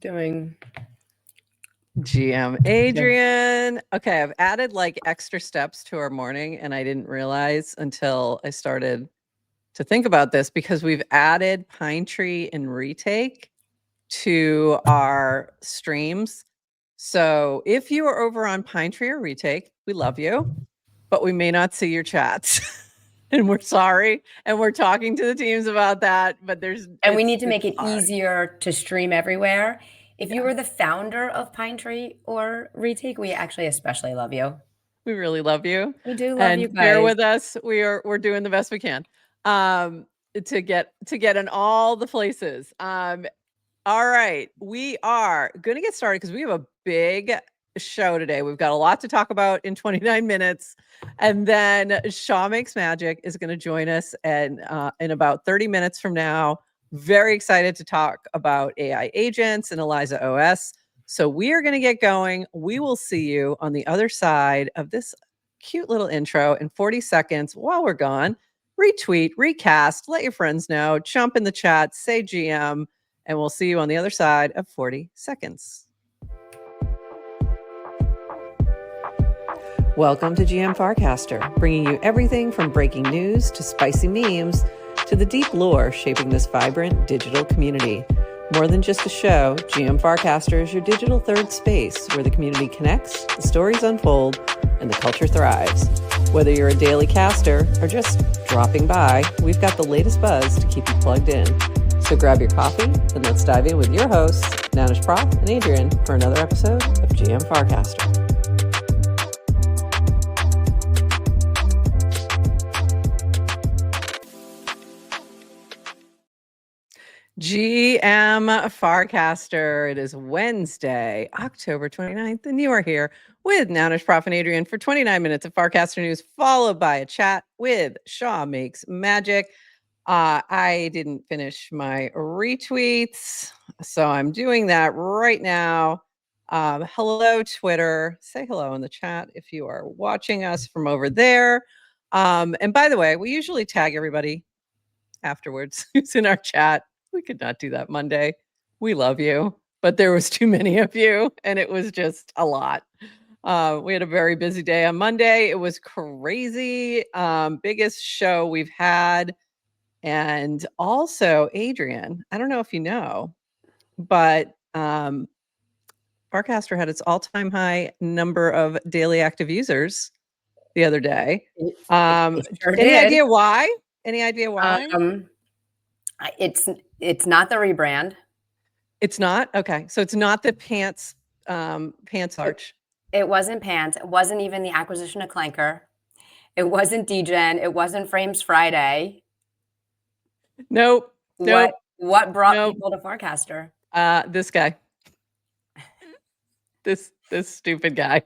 Doing GM Adrian. Okay, I've added like extra steps to our morning, and I didn't realize until I started to think about this because we've added Pine Tree and Retake to our streams. So if you are over on Pine Tree or Retake, we love you, but we may not see your chats. And we're sorry. And we're talking to the teams about that. But we need to make it easier to stream everywhere. If you were the founder of Pine Tree or Retake, we actually especially love you. We really love you. We do love you guys. Bear with us. We're doing the best we can to get in all the places. All right, we are going to get started because we have a big show today. We've got a lot to talk about in 29 minutes. And then ShawMakesMagic is going to join us in about 30 minutes from now. Very excited to talk about AI agents and Eliza OS. So we are going to get going. We will see you on the other side of this cute little intro in 40 seconds. While we're gone, retweet, recast, let your friends know, jump in the chat, say GM, and we'll see you on the other side of 40 seconds. Welcome to GM Farcaster, bringing you everything from breaking news to spicy memes to the deep lore shaping this vibrant digital community. More than just a show, GM Farcaster is your digital third space where the community connects, the stories unfold, and the culture thrives. Whether you're a daily caster or just dropping by, we've got the latest buzz to keep you plugged in. So grab your coffee and let's dive in with your hosts, Nanish Prof and Adrian, for another episode of GM Farcaster. GM Farcaster. It is Wednesday, October 29th, and you are here with Nanish Prof and Adrian for 29 minutes of Farcaster news, followed by a chat with ShawMakesMagic. I didn't finish my retweets, so I'm doing that right now. Hello, Twitter. Say hello in the chat if you are watching us from over there. And by the way, we usually tag everybody afterwards who's in our chat. We could not do that Monday. We love you, but there was too many of you, and it was just a lot. We had a very busy day on Monday. It was crazy. Biggest show we've had. And also, Adrian, I don't know if you know, but Farcaster had its all-time high number of daily active users the other day. Any idea why? Any idea why? It's not the rebrand. It's not? Okay. So it's not the pants arch. It wasn't pants. It wasn't even the acquisition of Clanker. It wasn't DGen. It wasn't Frames Friday. Nope. What brought people to Farcaster? This guy. This stupid guy.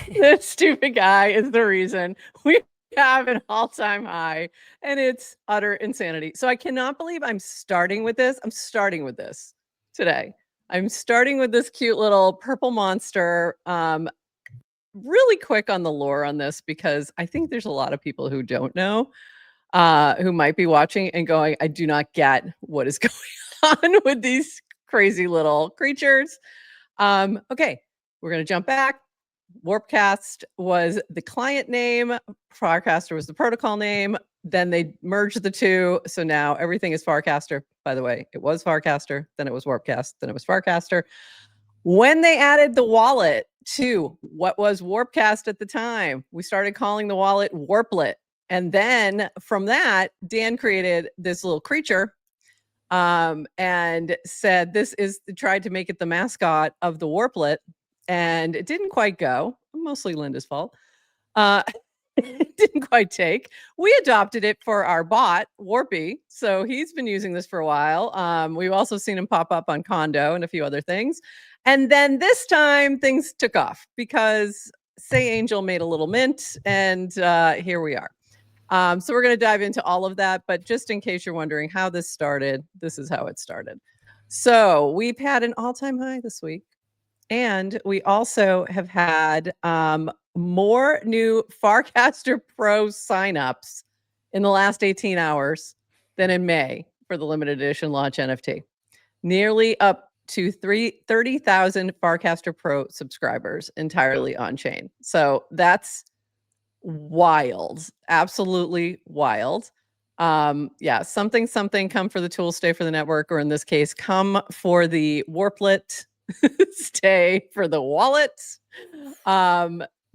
This stupid guy is the reason we have an all-time high, and it's utter insanity. So I cannot believe I'm starting with this. I'm starting with this today. I'm starting with this cute little purple monster. Really quick on the lore on this, because I think there's a lot of people who don't know, who might be watching and going, I do not get what is going on with these crazy little creatures. Okay, we're going to jump back. Warpcast was the client name. Farcaster was the protocol name. Then they merged the two. So now everything is Farcaster. By the way, it was Farcaster. Then it was Warpcast. Then it was Farcaster. When they added the wallet to what was Warpcast at the time, we started calling the wallet Warplet. And then from that, Dan created this little creature and said tried to make it the mascot of the Warplet. And it didn't quite go. Mostly Linda's fault. It didn't quite take. We adopted it for our bot, Warpy. So he's been using this for a while. We've also seen him pop up on Condo and a few other things. And then this time things took off because Say Angel made a little mint, and here we are. So we're going to dive into all of that. But just in case you're wondering how this started, this is how it started. So we've had an all-time high this week. And we also have had more new Farcaster Pro signups in the last 18 hours than in May for the limited edition launch NFT. Nearly up to 30,000 Farcaster Pro subscribers entirely on chain. So that's wild, absolutely wild. Yeah, something come for the tool, stay for the network, or in this case, come for the Warplet, stay for the wallet.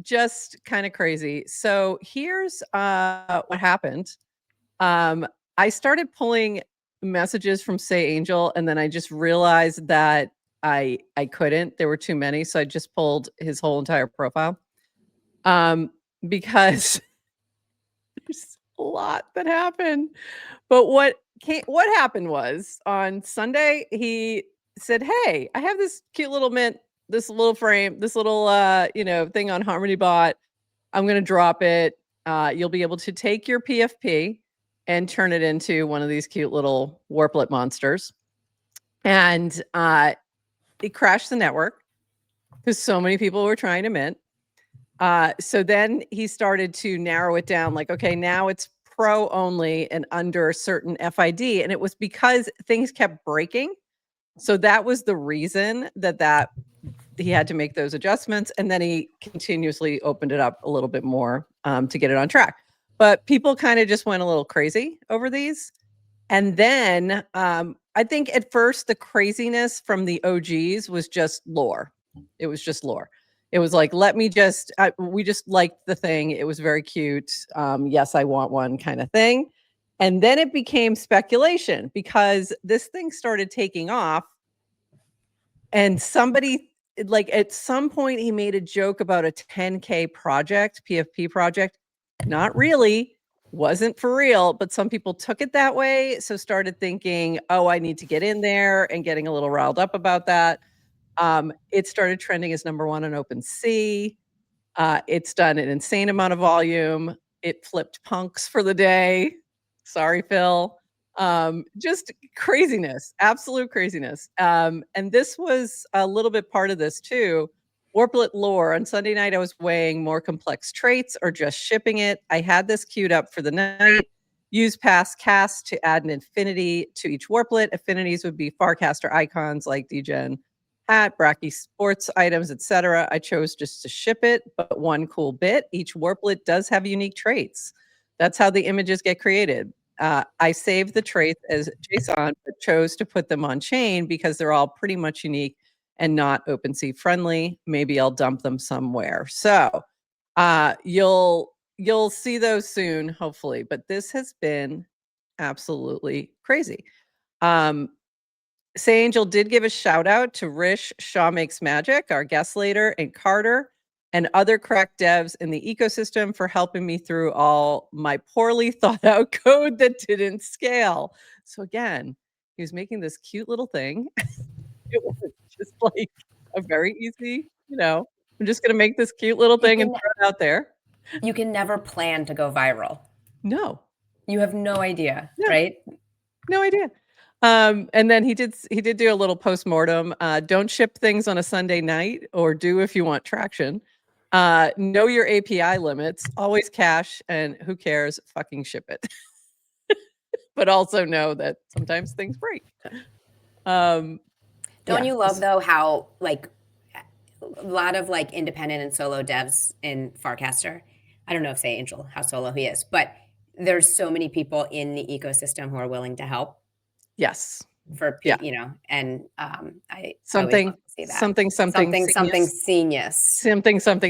Just kind of crazy. So here's what happened. I started pulling messages from Say Angel, and then I just realized that I couldn't. There were too many, so I just pulled his whole entire profile. Because there's a lot that happened. But what happened was on Sunday, he said, "Hey, I have this cute little mint, this little frame, this little thing on HarmonyBot. I'm gonna drop it. You'll be able to take your PFP and turn it into one of these cute little Warplet monsters." And it crashed the network because so many people were trying to mint. So then he started to narrow it down, like, okay, now it's pro only and under a certain FID. And it was because things kept breaking. So that was the reason that he had to make those adjustments. And then he continuously opened it up a little bit more to get it on track. But people kind of just went a little crazy over these. And then I think at first the craziness from the OGs was just lore. It was just lore. It was like, we just liked the thing. It was very cute. Yes, I want one kind of thing. And then it became speculation because this thing started taking off. And somebody, like, at some point, he made a joke about a 10K project, PFP project. Not really, wasn't for real, but some people took it that way. So started thinking, oh, I need to get in there, and getting a little riled up about that. It started trending as #1 on OpenSea. It's done an insane amount of volume. It flipped punks for the day. Sorry, Phil. Just craziness, absolute craziness. And this was a little bit part of this too. Warplet lore. On Sunday night, I was weighing more complex traits or just shipping it. I had this queued up for the night. Use past cast to add an infinity to each warplet. Affinities would be Farcaster icons like DGen hat, Bracky sports items, etc. I chose just to ship it, but one cool bit, each warplet does have unique traits. That's how the images get created. I saved the traits as JSON, but chose to put them on chain because they're all pretty much unique and not OpenSea friendly. Maybe I'll dump them somewhere. So you'll see those soon, hopefully. But this has been absolutely crazy. Say Angel did give a shout out to Rish, ShawMakesMagic, our guest later, and Carter, and other crack devs in the ecosystem for helping me through all my poorly thought out code that didn't scale. So again, he was making this cute little thing. It was just like a very easy, I'm just going to make this cute little thing and throw it out there. You can never plan to go viral. No. You have no idea, right? No idea. And then he did do a little postmortem. Don't ship things on a Sunday night, or do if you want traction. Know your API limits, always cache, and who cares, fucking ship it. But also know that sometimes things break. Don't you love though how like a lot of like independent and solo devs in Farcaster? I don't know if Say Angel how solo he is, but there's so many people in the ecosystem who are willing to help. Yes. For and I something always see that. something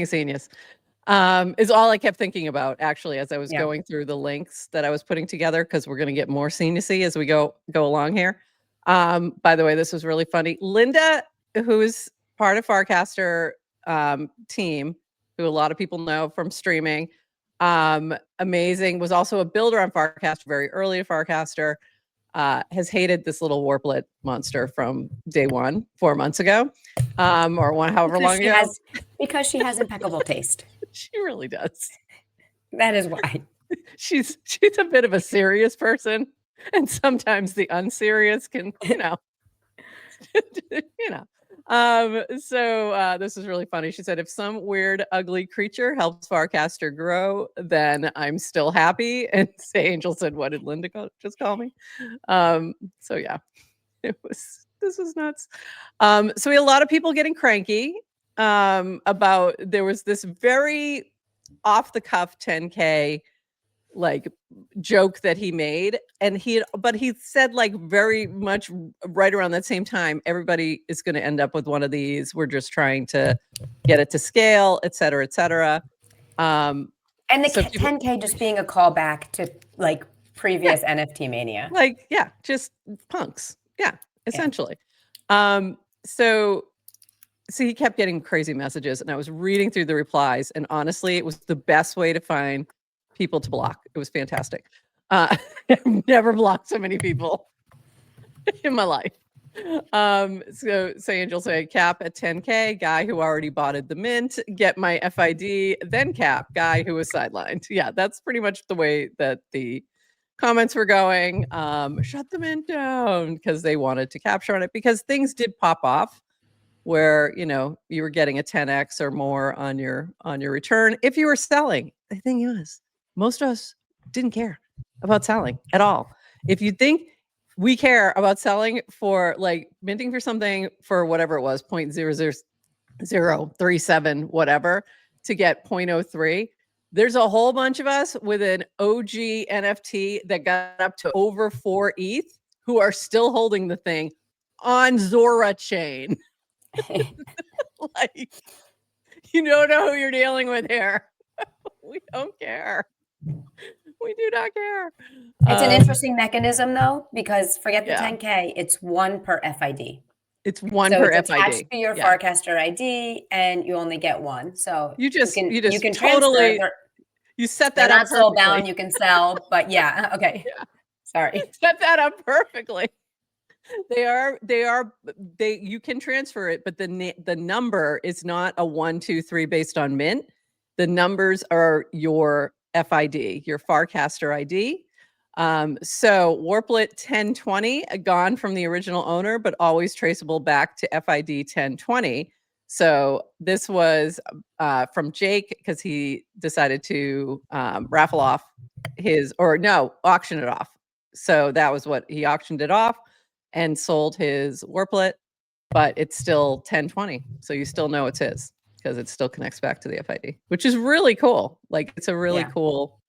genius is all I kept thinking about actually as I was going through the links that I was putting together, because we're going to get more geniusy as we go along here. By the way, this was really funny. Linda, who is part of Farcaster team, who a lot of people know from streaming, amazing, was also a builder on Farcaster very early at Farcaster. Has hated this little warplet monster from day one, 4 months ago, or however long ago. Because she has impeccable taste. She really does. That is why. She's a bit of a serious person, and sometimes the unserious can, So this is really funny. She said, if some weird, ugly creature helps Farcaster grow, then I'm still happy. And Say Angel said, what did Linda just call me? So yeah, it was This was nuts. So we had a lot of people getting cranky about, there was this very off the cuff 10K like joke that he made, and he said like very much right around that same time, everybody is going to end up with one of these. We're just trying to get it to scale, et cetera, et cetera. And the 10K just being a callback to like previous NFT mania. Like, yeah, just punks. Yeah, essentially. So he kept getting crazy messages, and I was reading through the replies, and honestly, it was the best way to find people to block. It was fantastic. I've never blocked so many people in my life. So say Angel say cap at 10K, guy who already botted the mint, get my FID, then cap, guy who was sidelined. Yeah, that's pretty much the way that the comments were going. Shut the mint down, because they wanted to capture on it, because things did pop off where, you know, you were getting a 10x or more on your return if you were selling. The thing is, most of us didn't care about selling at all. If you think we care about selling for like minting for something for whatever it was, 0.00037 whatever, to get 0.03, there's a whole bunch of us with an OG NFT that got up to over 4 ETH who are still holding the thing on Zora chain. Like, you don't know who you're dealing with here. We don't care. We do not care. It's an interesting mechanism though, because forget the 10K, it's 1 per FID. It's 1 per it's FID. Attached to your Farcaster ID, and you only get 1. So you can totally transfer. You set that up. Not soul bound. You can sell, but yeah, okay. Yeah. Sorry. You set that up perfectly. You can transfer it, but the number is not a 1, 2, 3 based on mint. The numbers are your FID, your Farcaster ID. So Warplet 1020 gone from the original owner, but always traceable back to FID 1020. So this was from Jake, because he decided to raffle off auction it off. So that was what he auctioned it off and sold his Warplet, but it's still 1020. So you still know it's his, because it still connects back to the FID, which is really cool. Like, it's a really cool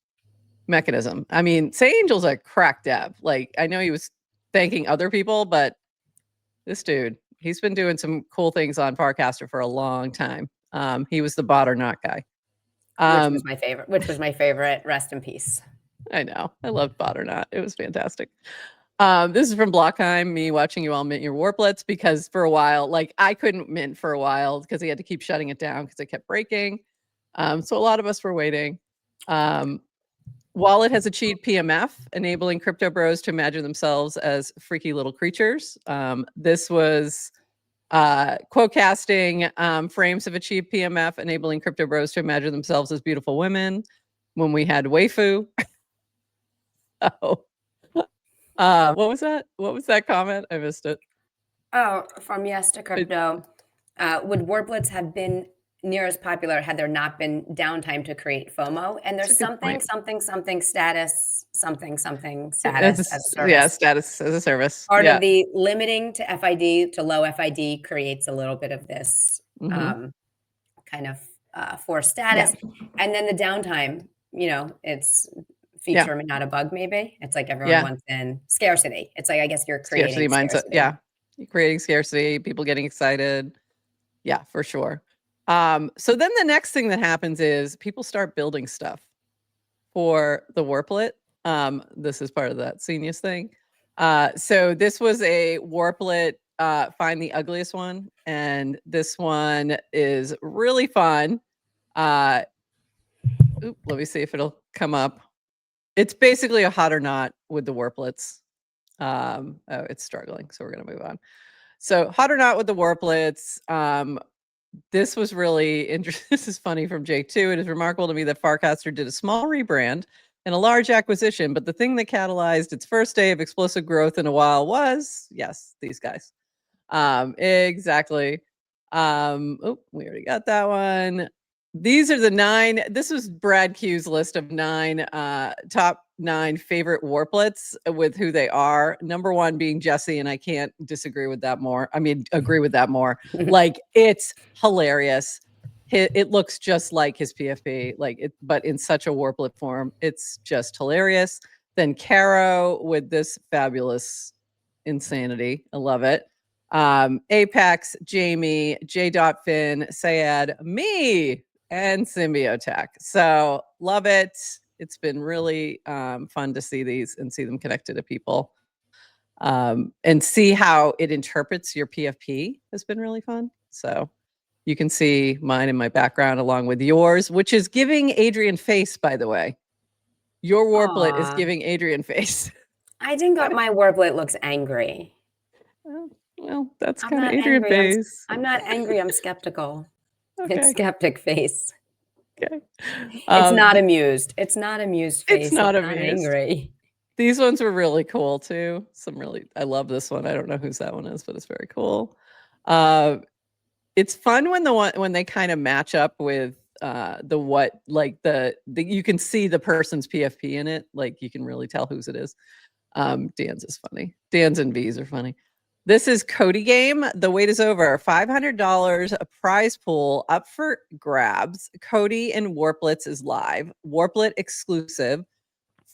mechanism. I mean, Say Angel's a crack dev. Like, I know he was thanking other people, but this dude, he's been doing some cool things on Farcaster for a long time. He was the bot or not guy. Which was my favorite. Rest in peace. I know. I loved bot or not. It was fantastic. This is from Blockheim, me watching you all mint your Warplets, because for a while, like, I couldn't mint for a while because he had to keep shutting it down because it kept breaking. So a lot of us were waiting. Wallet has achieved PMF, enabling crypto bros to imagine themselves as freaky little creatures. This was quote-casting. Frames have achieved PMF, enabling crypto bros to imagine themselves as beautiful women. When we had Waifu. What was that? What was that comment? I missed it. Oh, from Yes to Crypto. Would Warplets have been near as popular had there not been downtime to create FOMO? And there's something status as a service. Yeah, status as a service. Part of the limiting to FID, to low FID, creates a little bit of this kind of forced status. And then the downtime, you know, it's feature, not a bug, maybe. It's like everyone wants in scarcity. It's like, I guess you're creating scarcity mindset. Yeah. You're creating scarcity, people getting excited. Yeah, for sure. So then the next thing that happens is people start building stuff for the Warplet. This is part of that Genius thing. So this was a Warplet, find the ugliest one. And this one is really fun. Let me see if it'll come up. It's basically a hot or not with the Warplets. Oh, it's struggling, so we're gonna move on. So hot or not with the Warplets. This was really interesting. This is funny from Jake too. It is remarkable to me that Farcaster did a small rebrand and a large acquisition, but the thing that catalyzed its first day of explosive growth in a while was, yes, these guys. Exactly. Oh, we already got that one. These are the 9. This was Brad Q's list of 9 top 9 favorite warplets with who they are. Number 1 being Jesse, and I can't disagree with that more. I mean, agree with that more. Like, it's hilarious. It looks just like his PFP, like it, but in such a warplet form. It's just hilarious. Then Caro with this fabulous insanity. I love it. Apex, Jamie, J.Fin, Sayed, me, and Symbiotech. So love it. It's been really fun to see these and see them connected to people. And see how it interprets your PFP has been really fun. So you can see mine in my background along with yours, which is giving Adrian face, by the way. Your warplet is giving Adrian face. I think my warplet looks angry. Well, that's kind of Adrian face. I'm not angry. I'm skeptical. Okay. It's skeptic face. Okay. It's not amused. It's not amused face. It's not amused. Not angry. These ones were really cool too. I love this one. I don't know whose that one is, but it's very cool. It's fun when they kind of match up with you can see the person's PFP in it. Like you can really tell whose it is. Dan's is funny. Dan's and V's are funny. This is Cody Game. The wait is over. $500 a prize pool up for grabs. Cody and Warplets is live. Warplet exclusive.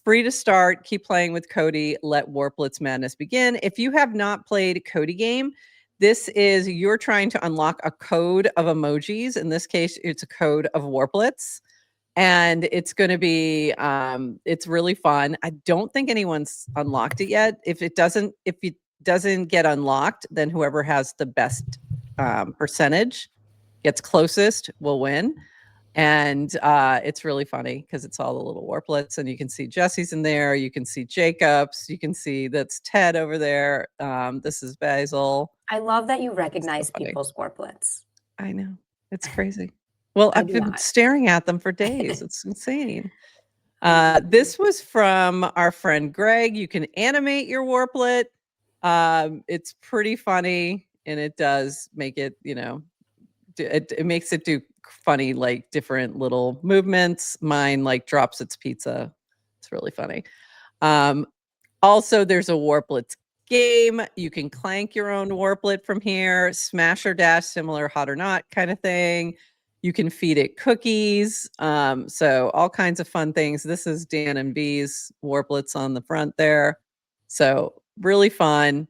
Free to start. Keep playing with Cody. Let Warplet's madness begin. If you have not played Cody Game, this is you're trying to unlock a code of emojis. In this case, it's a code of Warplets. And it's going to be, it's really fun. I don't think anyone's unlocked it yet. If it doesn't get unlocked, then whoever has the best percentage gets closest will win. And it's really funny because it's all the little warplets, and you can see Jesse's in there. You can see Jacob's. You can see that's Ted over there. This is Basil. I love that you recognize people's warplets. I know. It's crazy. Well, I've been staring at them for days. It's insane. This was from our friend Greg. You can animate your warplet. It's pretty funny, and it does make it, it makes it do funny, like different little movements. Mine like drops its pizza. It's really funny. Also, there's a warplets game. You can clank your own warplet from here, smash or dash, similar hot or not kind of thing. You can feed it cookies. So all kinds of fun things. This is Dan and V's warplets on the front there. So really fun.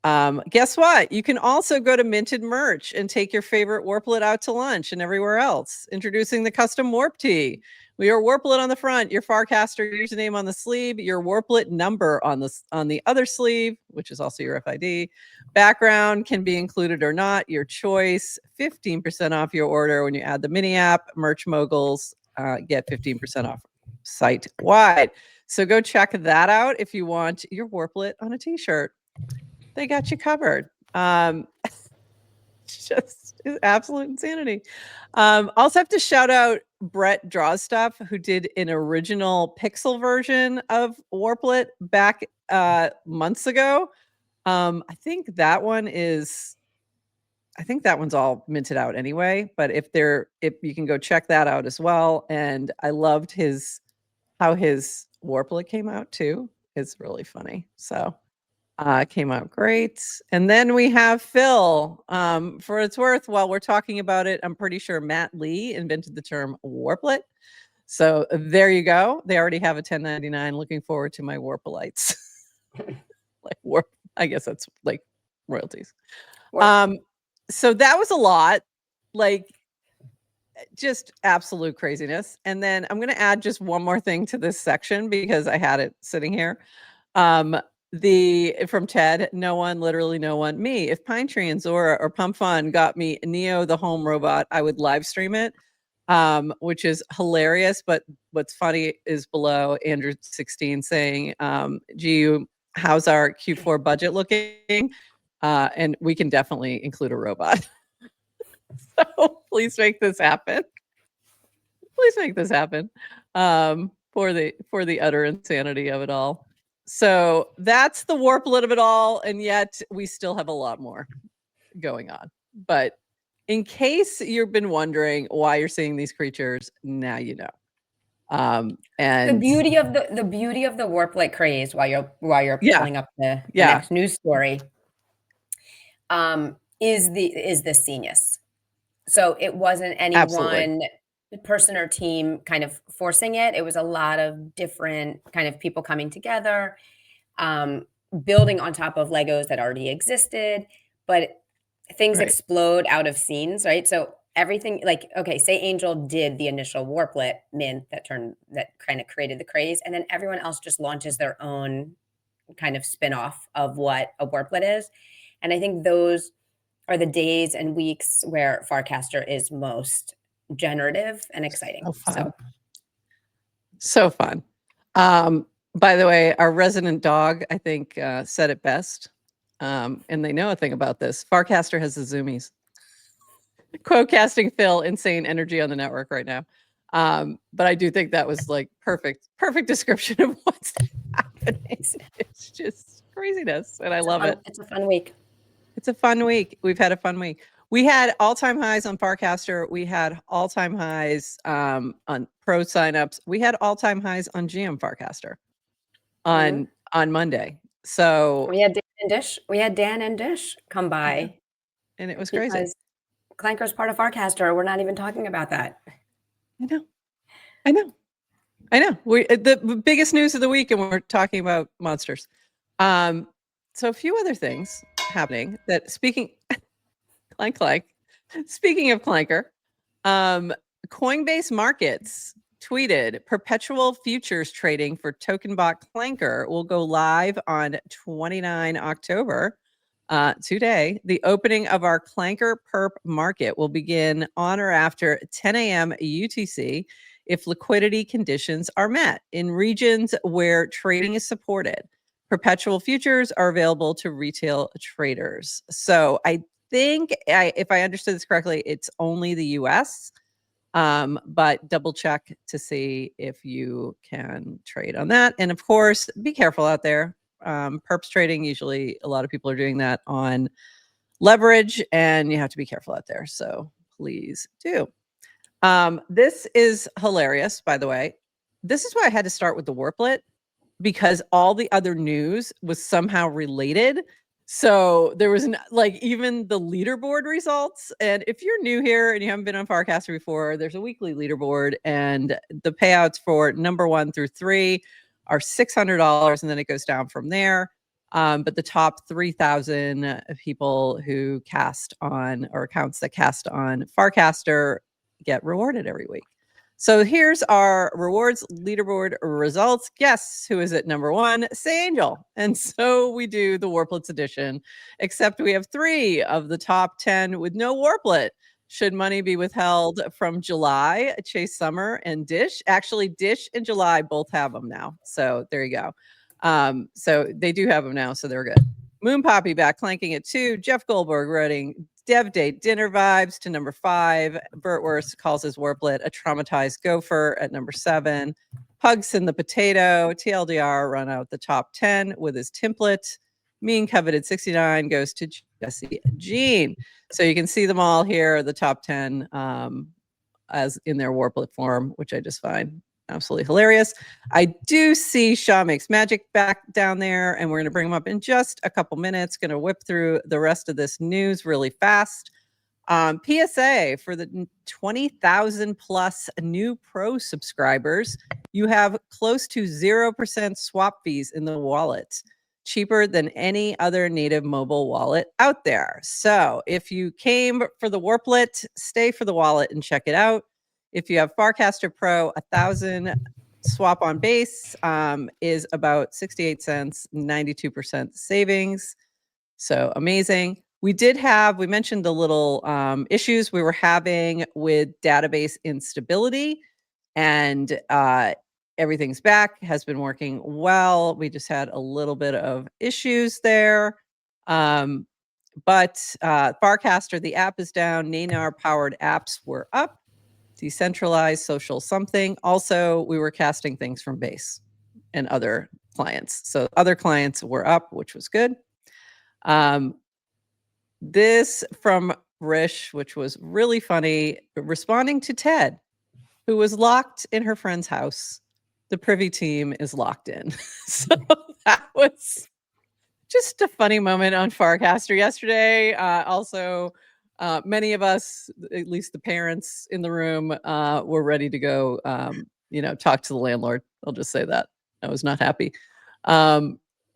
Guess what? You can also go to Minted Merch and take your favorite warplet out to lunch and everywhere else. Introducing the custom warp tee. We are warplet on the front, your Farcaster username on the sleeve, your warplet number on the other sleeve, which is also your FID. Background can be included or not, your choice. 15% off your order when you add the mini app. Merch Moguls get 15% off site wide. So go check that out if you want your warplet on a t-shirt. They got you covered. Just absolute insanity. Also have to shout out Brett Draws Stuff, who did an original pixel version of Warplet back months ago. I think that one's all minted out anyway, but if you can go check that out as well. And I loved how his Warplet came out too. It's really funny. So came out great. And then we have Phil. For its worth, while we're talking about it, I'm pretty sure Matt Lee invented the term warplet. So there you go. They already have a 1099. Looking forward to my warpolites. I guess that's like royalties. So that was a lot, like just absolute craziness. And then I'm going to add just one more thing to this section because I had it sitting here. From Ted, no one, literally no one, me. If Pine Tree and Zora or Pump Fun got me Neo the home robot, I would live stream it, which is hilarious. But what's funny is below Andrew 16 saying, GU, how's our Q4 budget looking? And we can definitely include a robot. So please make this happen. Please make this happen for the utter insanity of it all. So that's the warplet of it all, and yet we still have a lot more going on. But in case you've been wondering why you're seeing these creatures, now you know. And the beauty of the Warplet craze while you're yeah, pulling up the yeah, next news story is the genius. So it wasn't any absolutely. one person or team kind of forcing it. It was a lot of different kind of people coming together, um, building on top of Legos that already existed, but things Right. explode out of scenes, right? So everything like, okay, say Angel did the initial Warplet mint that kind of created the craze, and then everyone else just launches their own kind of spin-off of what a Warplet is. And I think those are the days and weeks where Farcaster is most generative and exciting. So fun. So fun. By the way, our resident dog, I think, said it best. And they know a thing about this. Farcaster has the zoomies. Quote casting Phil, insane energy on the network right now. But I do think that was like perfect description of what's happening. It's just craziness, and I love it. It's a fun week. It's a fun week. We've had a fun week. We had all-time highs on Farcaster. We had all-time highs on pro signups. We had all-time highs on GM Farcaster on Monday. So we had Dan and Dish. We had Dan and Dish come by, and it was crazy. Clanker's part of Farcaster. We're not even talking about that. I know. The biggest news of the week, and we're talking about monsters. So a few other things happening that speaking speaking of Clanker, Coinbase Markets tweeted perpetual futures trading for token bot Clanker will go live on 29 October. Today, the opening of our Clanker perp market will begin on or after 10 a.m. UTC if liquidity conditions are met in regions where trading is supported. Perpetual futures are available to retail traders. So I think, if I understood this correctly, it's only the US, but double check to see if you can trade on that. And of course, be careful out there. Perps trading, usually a lot of people are doing that on leverage, and you have to be careful out there. So please do. This is hilarious, by the way. This is why I had to start with the Warplet, because all the other news was somehow related. So there was like even the leaderboard results. And if you're new here and you haven't been on Farcaster before, there's a weekly leaderboard, and the payouts for number 1 through 3 are $600, and then it goes down from there. But the top 3,000 people who cast on, or accounts that cast on Farcaster, get rewarded every week. So here's our rewards leaderboard results. Guess who is at number 1? Say Angel. And so we do the Warplets edition, except we have 3 of the top 10 with no Warplet. Should money be withheld from July, Chase Summer and Dish? Actually, Dish and July both have them now. So there you go. So they do have them now, so they're good. Moon Poppy back clanking at 2. Jeff Goldberg writing Dev Day dinner vibes to number 5. Burtworth calls his Warplet a traumatized gopher at number 7. Pugs in the potato. TLDR run out the top 10 with his template. Mean coveted 69 goes to Jesse Jean. So you can see them all here, the top 10 as in their Warplet form, which I just find absolutely hilarious. I do see ShawMakesMagic back down there, and we're going to bring him up in just a couple minutes. Going to whip through the rest of this news really fast. PSA for the 20,000 plus new pro subscribers, you have close to 0% swap fees in the wallet, cheaper than any other native mobile wallet out there. So if you came for the Warplet, stay for the wallet and check it out. If you have Farcaster Pro, 1,000 swap on base is about 68 cents, 92% savings. So amazing. We mentioned the little issues we were having with database instability, and everything's back, has been working well. We just had a little bit of issues there. But Farcaster, the app is down. Nanar powered apps were up. Decentralized social something. Also, we were casting things from base and other clients. So other clients were up, which was good. This from Rish, which was really funny, responding to Ted. who was locked in her friend's house. The privy team is locked in. So that was just a funny moment on Farcaster yesterday. Also, many of us, at least the parents in the room, were ready to go, talk to the landlord. I'll just say that. I was not happy.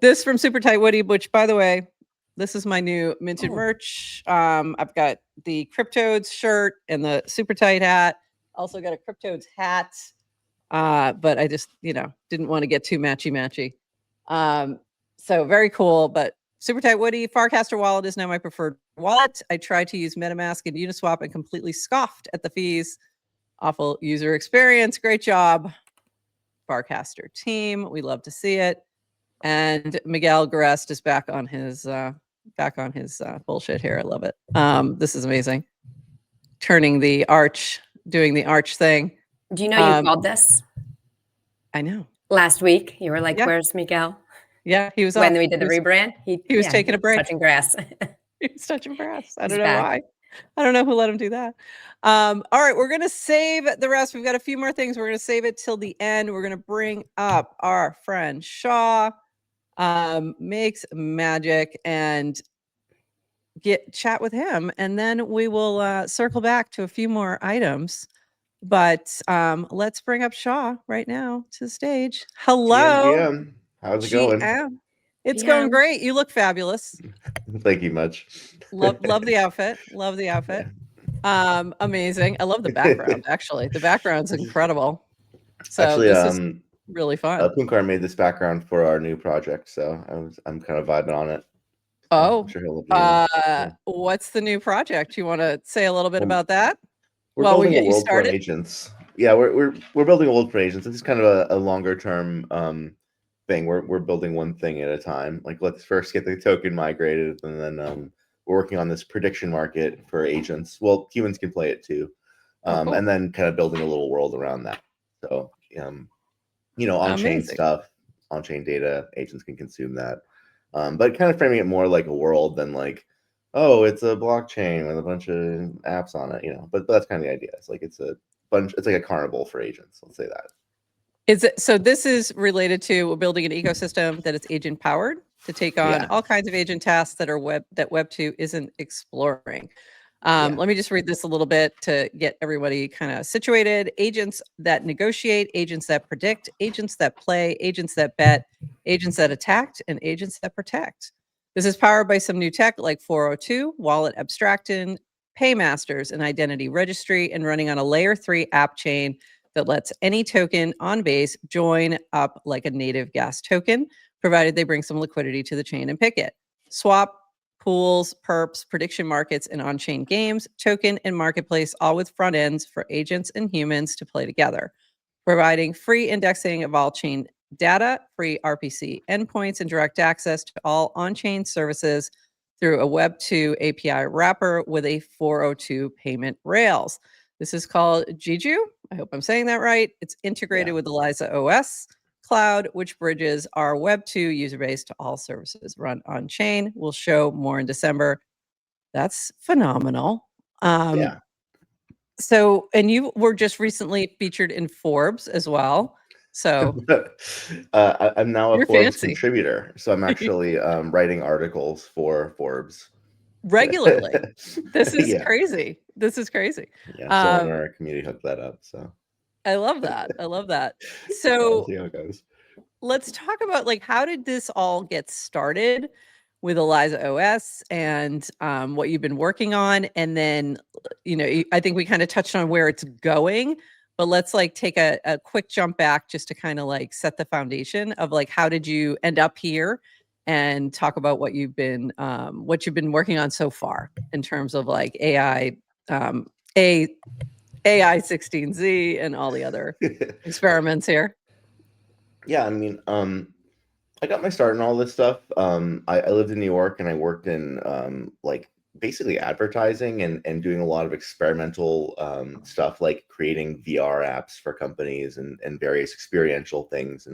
This from Super Tight Woody, which, by the way, this is my new minted merch. I've got the Cryptodes shirt and the Super Tight hat. Also got a Cryptodes hat. But I just, didn't want to get too matchy. So very cool, but Super Tight Woody Farcaster wallet is now my preferred wallet. I tried to use MetaMask and Uniswap and completely scoffed at the fees. Awful user experience. Great job, Farcaster team. We love to see it. And Miguel Garest is back on his bullshit here. I love it. This is amazing. Turning the arch, doing the arch thing. Do you know you called this? I know. Last week, you were like, "Where's Miguel?" Yeah, he was when we did the rebrand. He was taking a break, touching grass. He was touching grass. I don't know why. I don't know who let him do that. All right, we're gonna save the rest. We've got a few more things. We're gonna save it till the end. We're gonna bring up our friend Shaw, makes magic, and chat with him, and then we will circle back to a few more items. But let's bring up Shaw right now to the stage. Hello. GM. How's it going? It's going great. You look fabulous. Thank you much. Love the outfit. Love the outfit. Yeah. Amazing. I love the background, actually. The background's incredible. So actually, this is really fun. Punkar made this background for our new project, so I'm kind of vibing on it. Oh, sure what's the new project? You want to say a little bit about that? We're building a world for agents. Yeah, we're building a world for agents. This is kind of a longer term thing. We're building one thing at a time. Like, let's first get the token migrated, and then we're working on this prediction market for agents. Well, humans can play it too, cool. And then kind of building a little world around that. So, on-chain stuff, on-chain data, agents can consume that. But kind of framing it more like a world than like, oh, it's a blockchain with a bunch of apps on it, But that's kind of the idea. It's like it's like a carnival for agents. Let's say that. Is it so? This is related to building an ecosystem that is agent powered to take on all kinds of agent tasks that are Web 2 isn't exploring. Let me just read this a little bit to get everybody kind of situated. Agents that negotiate, agents that predict, agents that play, agents that bet, agents that attack, and agents that protect. This is powered by some new tech like 402, wallet abstraction, paymasters, and identity registry, and running on a layer 3 app chain that lets any token on base join up like a native gas token, provided they bring some liquidity to the chain and pick it. Swap, pools, perps, prediction markets, and on-chain games, token and marketplace, all with front ends for agents and humans to play together, providing free indexing of all chain data, free RPC endpoints, and direct access to all on-chain services through a Web 2 API wrapper with a 402 payment rails. This is called Jiju. I hope I'm saying that right. It's integrated with ElizaOS Cloud, which bridges our Web 2 user base to all services run on chain. We'll show more in December. That's phenomenal. So, and you were just recently featured in Forbes as well. So I'm now a Forbes contributor. So I'm actually writing articles for Forbes regularly. This is crazy. This is crazy. Yeah, so our community hooked that up. So I love that. I love that. So see how it goes. Let's talk about like how did this all get started with ElizaOS and what you've been working on, and then I think we kind of touched on where it's going. But let's like take a quick jump back just to kind of like set the foundation of like how did you end up here, and talk about what you've been working on so far in terms of like AI 16Z and all the other experiments here. Yeah, I mean, I got my start in all this stuff. I lived in New York and I worked in like basically advertising and doing a lot of experimental stuff like creating VR apps for companies and various experiential things.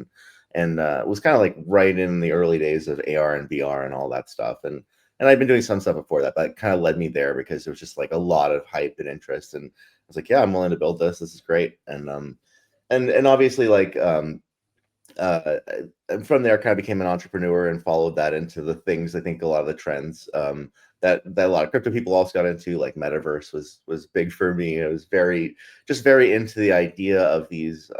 And it was kind of like right in the early days of AR and VR and all that stuff. And and I'd been doing some stuff before that, but it kind of led me there because there was just like a lot of hype and interest, and I was like, yeah, I'm willing to build this. This is great. And obviously like from there, kind of became an entrepreneur and followed that into the things. I think a lot of the trends that a lot of crypto people also got into, like metaverse, was big for me. I was very into the idea of these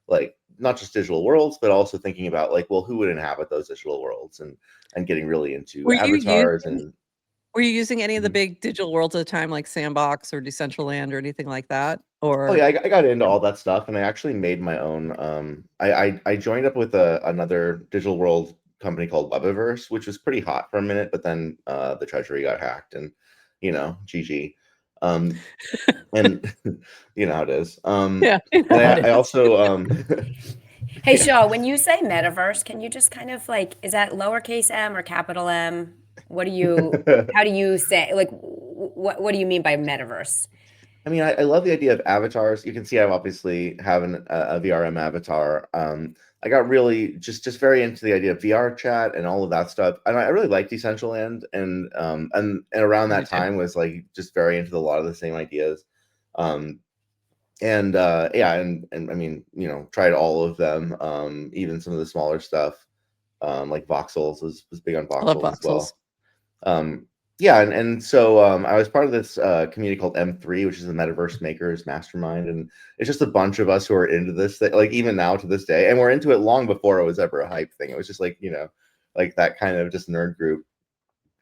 like not just digital worlds, but also thinking about like, well, who would inhabit those digital worlds, and getting really into avatars. Were you using any of the big digital worlds at the time, like Sandbox or Decentraland or anything like that? Or oh yeah, I got into all that stuff, and I actually made my own. I joined up with another digital world company called Elizaverse, which was pretty hot for a minute, but then the treasury got hacked, and GG. And you know how it is. Yeah, and I also Hey, Shaw, when you say metaverse, can you just kind of like, is that lowercase m or capital M? What do you, how do you say, like, what do you mean by metaverse? I mean, I love the idea of avatars. You can see I obviously have a VRM avatar. I got really just very into the idea of VR chat and all of that stuff, and I really liked Decentraland, and around that time was like just very into a lot of the same ideas. Yeah, and I mean, tried all of them, even some of the smaller stuff, like voxels was big on voxels as well. Yeah, and so I was part of this community called M3, which is the Metaverse Makers Mastermind, and it's just a bunch of us who are into this thing, like even now to this day, and we're into it long before it was ever a hype thing. It was just like like that kind of just nerd group.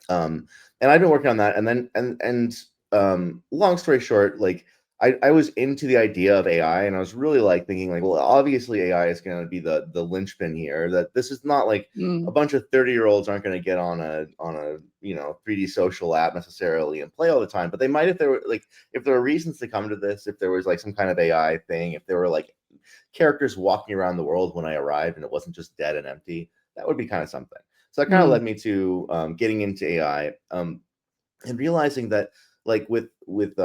And I've been working on that, and then long story short, like I was into the idea of AI, and I was really like thinking like, well, obviously AI is going to be the linchpin here. That this is not like a bunch of 30-year-olds aren't going to get on a 3D social app necessarily and play all the time, but they might if there were reasons to come to this, if there was like some kind of AI thing, if there were like characters walking around the world when I arrived and it wasn't just dead and empty, that would be kind of something. So that kind of led me to getting into AI, and realizing that like with with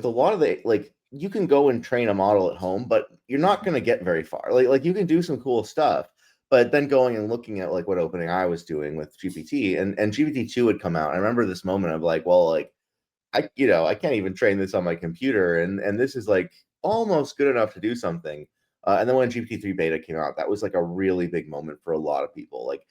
a lot of the like you can go and train a model at home, but you're not going to get very far. Like you can do some cool stuff, but then going and looking at like what OpenAI was doing with GPT, and GPT-2 would come out. I remember this moment of like, well, like I can't even train this on my computer, and this is like almost good enough to do something. And then when GPT-3 beta came out, that was like a really big moment for a lot of people. Like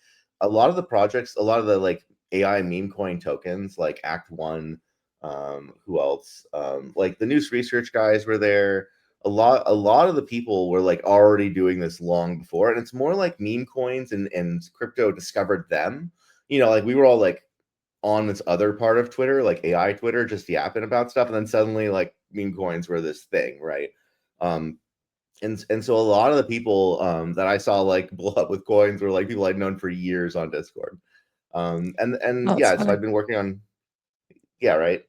a lot of the projects, a lot of the like AI meme coin tokens, like Act One, who else? Like the News Research guys were there. A lot of the people were like already doing this long before, and it's more like meme coins and crypto discovered them. Like we were all like on this other part of Twitter, like AI Twitter, just yapping about stuff, and then suddenly like meme coins were this thing, right? And so a lot of the people that I saw like blow up with coins were like people I'd known for years on Discord. So I've been working on right.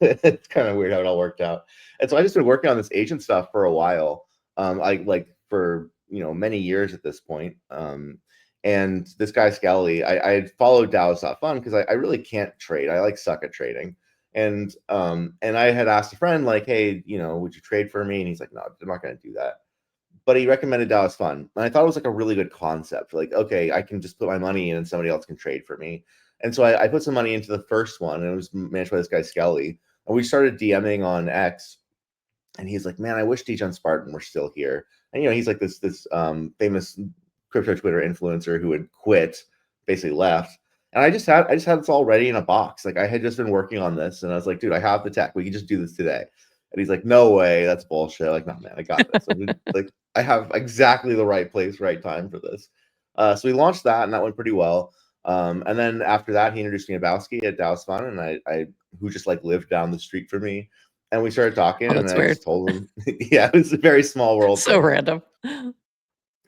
It's kind of weird how it all worked out. And so I just been working on this agent stuff for a while. I like for many years at this point. And this guy Skelly, I had followed DAOs.fun because I really can't trade. I like suck at trading. And I had asked a friend like, hey, would you trade for me? And he's like, no, I'm not going to do that. But he recommended DAOs Fun, and I thought it was like a really good concept. Like, okay, I can just put my money in, and somebody else can trade for me. And so I put some money into the first one, and it was managed by this guy Skelly. And we started DMing on X, and he's like, "Man, I wish Djon Spartan were still here." And he's like this famous crypto Twitter influencer who had quit, basically left. And I just had this all ready in a box. Like I had just been working on this, and I was like, "Dude, I have the tech. We can just do this today." And he's like, "No way, that's bullshit." Like, no, man, I got this. Like, I have exactly the right place, right time for this. So we launched that, and that went pretty well. And then after that, he introduced me to Bowski at DAOs Fun, and I who just like lived down the street from me, and we started talking. And I just told him, yeah, it was a very small world. So random.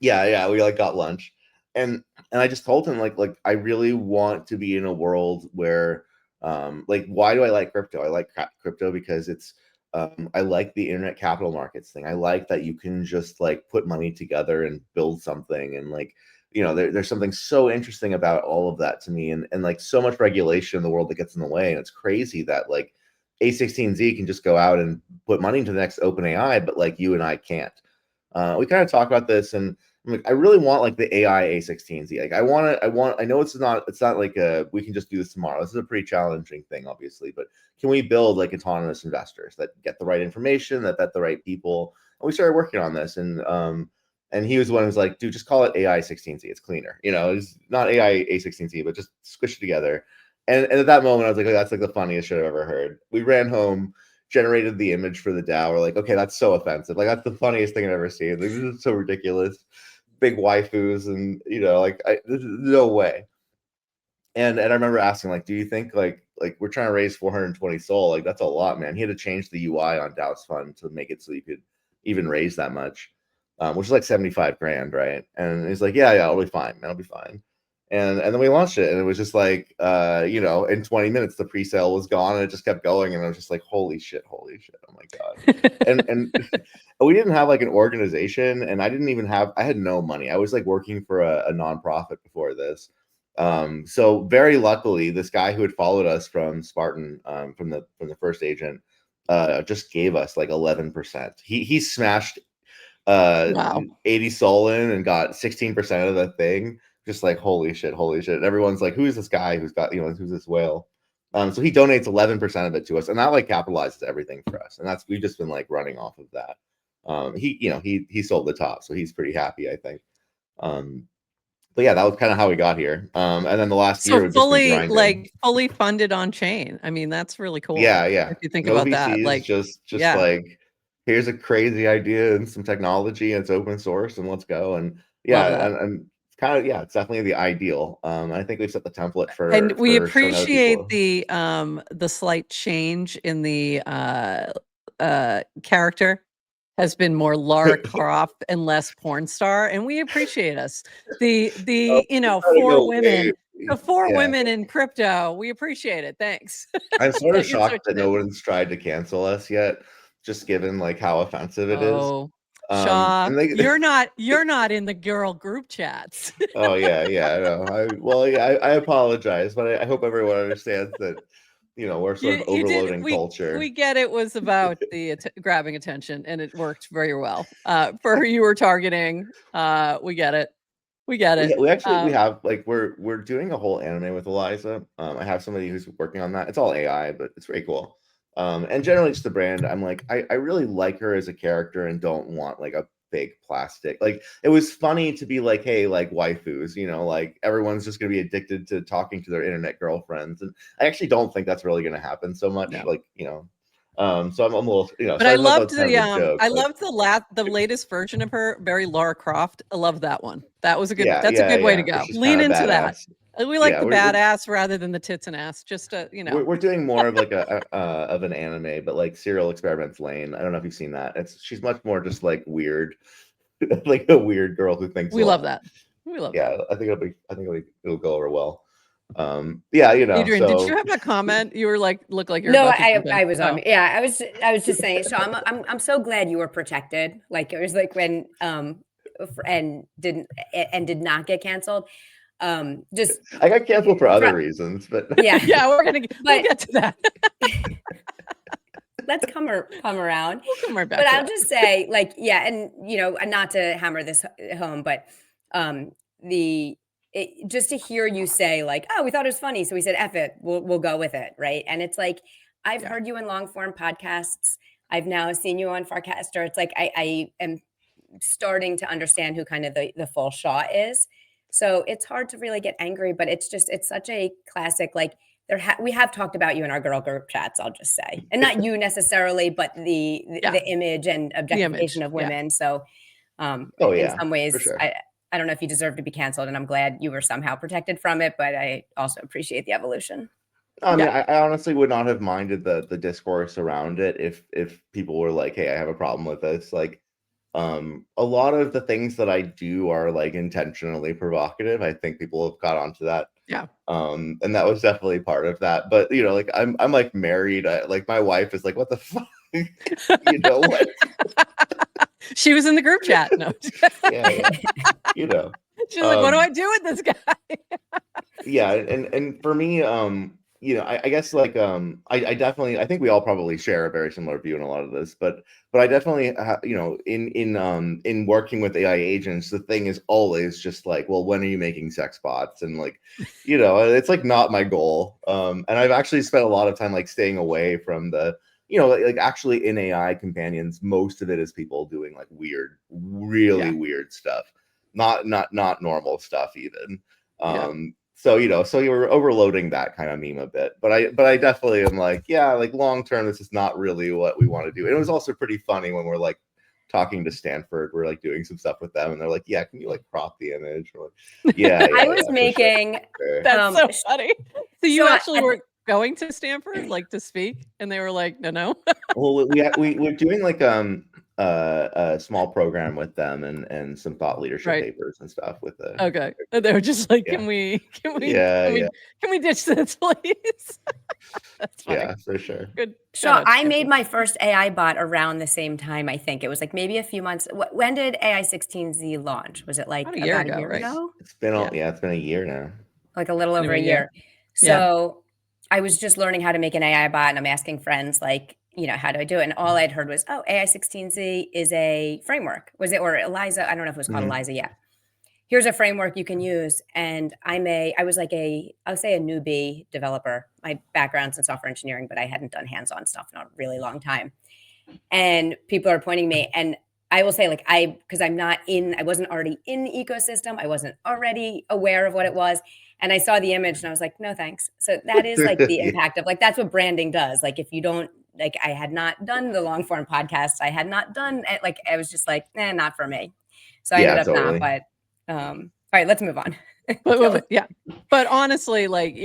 Yeah, we like got lunch, and I just told him like I really want to be in a world where like why do I like crypto? I like crypto because it's I like the internet capital markets thing. I like that you can just like put money together and build something, and like there's something so interesting about all of that to me, and like so much regulation in the world that gets in the way. And it's crazy that like A16Z can just go out and put money into the next OpenAI, but like you and I can't. We kind of talk about this, and I'm like, I really want like the AI A16Z. Like I know it's not like we can just do this tomorrow. This is a pretty challenging thing, obviously, but can we build like autonomous investors that get the right information, that vet the right people? And we started working on this, and he was the one who was like, dude, just call it AI 16Z. It's cleaner. It's not AI A16Z, but just squish it together. And at that moment, I was like, oh, that's like the funniest shit I've ever heard. We ran home, generated the image for the DAO. We're like, okay, that's so offensive. Like, that's the funniest thing I've ever seen. Like, this is so ridiculous. Big waifus, and this is no way. And I remember asking, like, do you think like we're trying to raise 420 SOL? Like, that's a lot, man. He had to change the UI on DAO's fund to make it so you could even raise that much, which is like 75 grand, right? And he's like, yeah, I'll be fine, man. I'll be fine. And then we launched it, and it was just like, in 20 minutes, the pre-sale was gone, and it just kept going. And I was just like, holy shit. Oh my God. and we didn't have like an organization, and I had no money. I was like working for a nonprofit before this. So very luckily, this guy who had followed us from Spartan, from the first agent, just gave us like 11%. He smashed Wow. 80 SOL in and got 16% of the thing. Just like, holy shit. And everyone's like, who is this guy who's got, who's this whale? So he donates 11% of it to us, and that like capitalizes everything for us. And we've just been like running off of that. He sold the top, so he's pretty happy, I think. But yeah, that was kind of how we got here. And then the last year we've just been grinding. fully funded on chain. I mean, that's really cool. Yeah. If you think No about VCs, that, like just like, here's a crazy idea and some technology, and it's open source, and let's go. And and kind of, it's definitely the ideal. I think we've set the template for, and we for some other appreciate people. the slight change in the character has been more Lara Croft and less porn star, and we appreciate us. The 4 women, the 4 women in crypto, we appreciate it. Thanks. I'm sort of shocked that no one's tried to cancel us yet, just given like how offensive it is. Shaw, And you're not in the girl group chats. Oh yeah, I know. I apologize, but I hope everyone understands that we're sort of overloading culture. We get it was about the grabbing attention, and it worked very well for who you were targeting. We get it. We actually we have like we're doing a whole anime with Eliza. I have somebody who's working on that. It's all AI, but it's very cool. And generally just the brand, I'm like, I really like her as a character and don't want like a big plastic. Like, it was funny to be like, hey, like waifus, like everyone's just gonna be addicted to talking to their internet girlfriends. And I actually don't think that's really gonna happen so much. No. Like, so I'm a little, but I loved the latest version of her, very Lara Croft. I love that one. That was a good, that's a good way to go. Lean into that. We like the badass rather than the tits and ass. Just we're doing more of like of an anime, but like Serial Experiments Lane. I don't know if you've seen that. She's much more just like weird, like a weird girl who thinks. We love that. We love that. I think it'll go over well. Adrian, did you have a comment? You were like, look like you're. No, I was on. Yeah, I was just saying. So I'm so glad you were protected. Like, it was like when and did not get canceled. Just I got canceled for other reasons, but yeah, we'll get to that. Let's come around. We'll come right back. But I'll just say, like, and not to hammer this home, but just to hear you say like, oh, we thought it was funny, so we said F it, we'll go with it, right? And it's like, I've heard you in long form podcasts. I've now seen you on Farcaster. It's like I am starting to understand who kind of the full Shaw is. So it's hard to really get angry, but it's such a classic, like, we have talked about you in our girl group chats, I'll just say, and not you necessarily, but the image and objectification of women. So in some ways, sure. I don't know if you deserve to be canceled, and I'm glad you were somehow protected from it, but I also appreciate the evolution. I mean, I honestly would not have minded the discourse around it if people were like, hey, I have a problem with this. Like, a lot of the things that I do are like intentionally provocative. I think people have got onto that. Yeah. And that was definitely part of that. But like I'm like married. Like my wife is like, what the fuck? What? She was in the group chat. No. Yeah. She's like, what do I do with this guy? Yeah, and for me, I guess like I definitely, I think we all probably share a very similar view in a lot of this, but I definitely in working with AI agents, the thing is always just like, well, when are you making sex bots? And like, it's like not my goal. And I've actually spent a lot of time like staying away from the like actually in AI companions, most of it is people doing like weird, really weird stuff, not normal stuff even. So so you were overloading that kind of meme a bit, but I definitely am like, yeah, like long term, this is not really what we want to do. And it was also pretty funny when we're like talking to Stanford, we're like doing some stuff with them, and they're like, yeah, can you like crop the image? We're like, yeah, I was making sure. That's so funny. So you actually were going to Stanford like to speak, and they were like, no. Well, we're doing like a small program with them and some thought leadership papers and stuff with the. Okay, and they were just like, can we ditch this, please? That's funny. Yeah, for sure. Good. So I made my first AI bot around the same time. I think it was like maybe a few months. When did AI 16Z launch? Was it like about a year ago? It's been it's been a year now. Like a little over a year. So I was just learning how to make an AI bot, and I'm asking friends like, how do I do it? And all I'd heard was, oh, AI 16Z is a framework. Was it, or Eliza? I don't know if it was called Eliza yet. Here's a framework you can use. And I was like I'll say a newbie developer. My background's in software engineering, but I hadn't done hands-on stuff in a really long time. And people are pointing me, and I will say, like, because I wasn't already in the ecosystem. I wasn't already aware of what it was. And I saw the image and I was like, no, thanks. So that is like the impact of like, that's what branding does. Like, if you don't, like, I had not done the long form podcast. I had not done it. Like, I was just like, not for me. So I ended up not, but all right, let's move on. But honestly, like,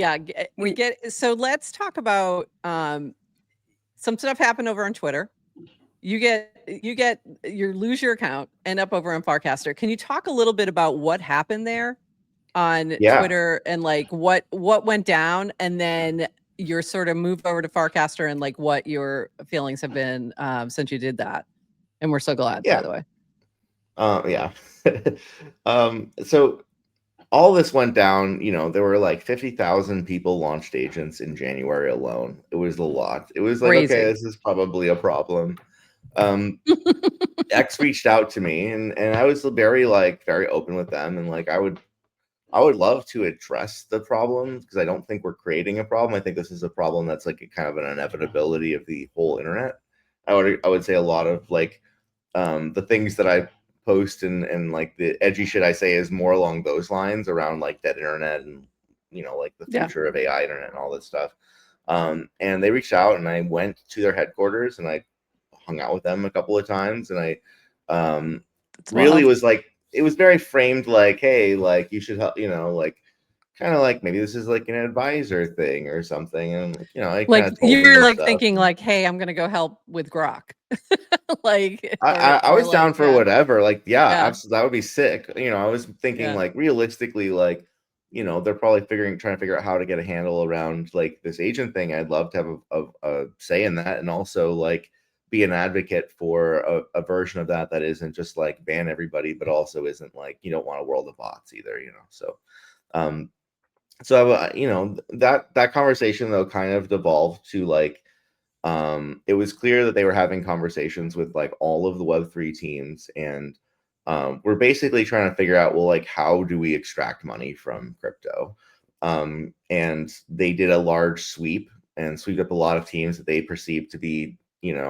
so let's talk about some stuff happened over on Twitter. You lose your account, end up over on Farcaster. Can you talk a little bit about what happened there on Twitter and like what went down, and then your sort of move over to Farcaster and like what your feelings have been since you did that? And we're so glad, by the way. So all this went down, there were like 50,000 people launched agents in January alone. It was a lot. It was like, crazy. Okay, this is probably a problem. X reached out to me and I was very open with them, and like I would love to address the problem, because I don't think we're creating a problem. I think this is a problem that's like a kind of an inevitability of the whole internet. I would say a lot of like the things that I post and like the edgy shit I say is more along those lines, around like dead internet and like the future of AI internet and all this stuff. And they reached out, and I went to their headquarters and I hung out with them a couple of times, and I really was like, it was very framed like, hey, like you should help, like kind of like maybe this is like an advisor thing or something. And I like you're like thinking like, hey, I'm gonna go help with Grok. Like I was down for whatever. Like, absolutely, that would be sick. I was thinking like realistically, like, they're probably trying to figure out how to get a handle around like this agent thing. I'd love to have a say in that, and also like be an advocate for a version of that isn't just like ban everybody, but also isn't like, you don't want a world of bots either, so that conversation though kind of devolved to like it was clear that they were having conversations with like all of the Web3 teams, and we're basically trying to figure out, well, like, how do we extract money from crypto? And they did a large sweep and sweeped up a lot of teams that they perceived to be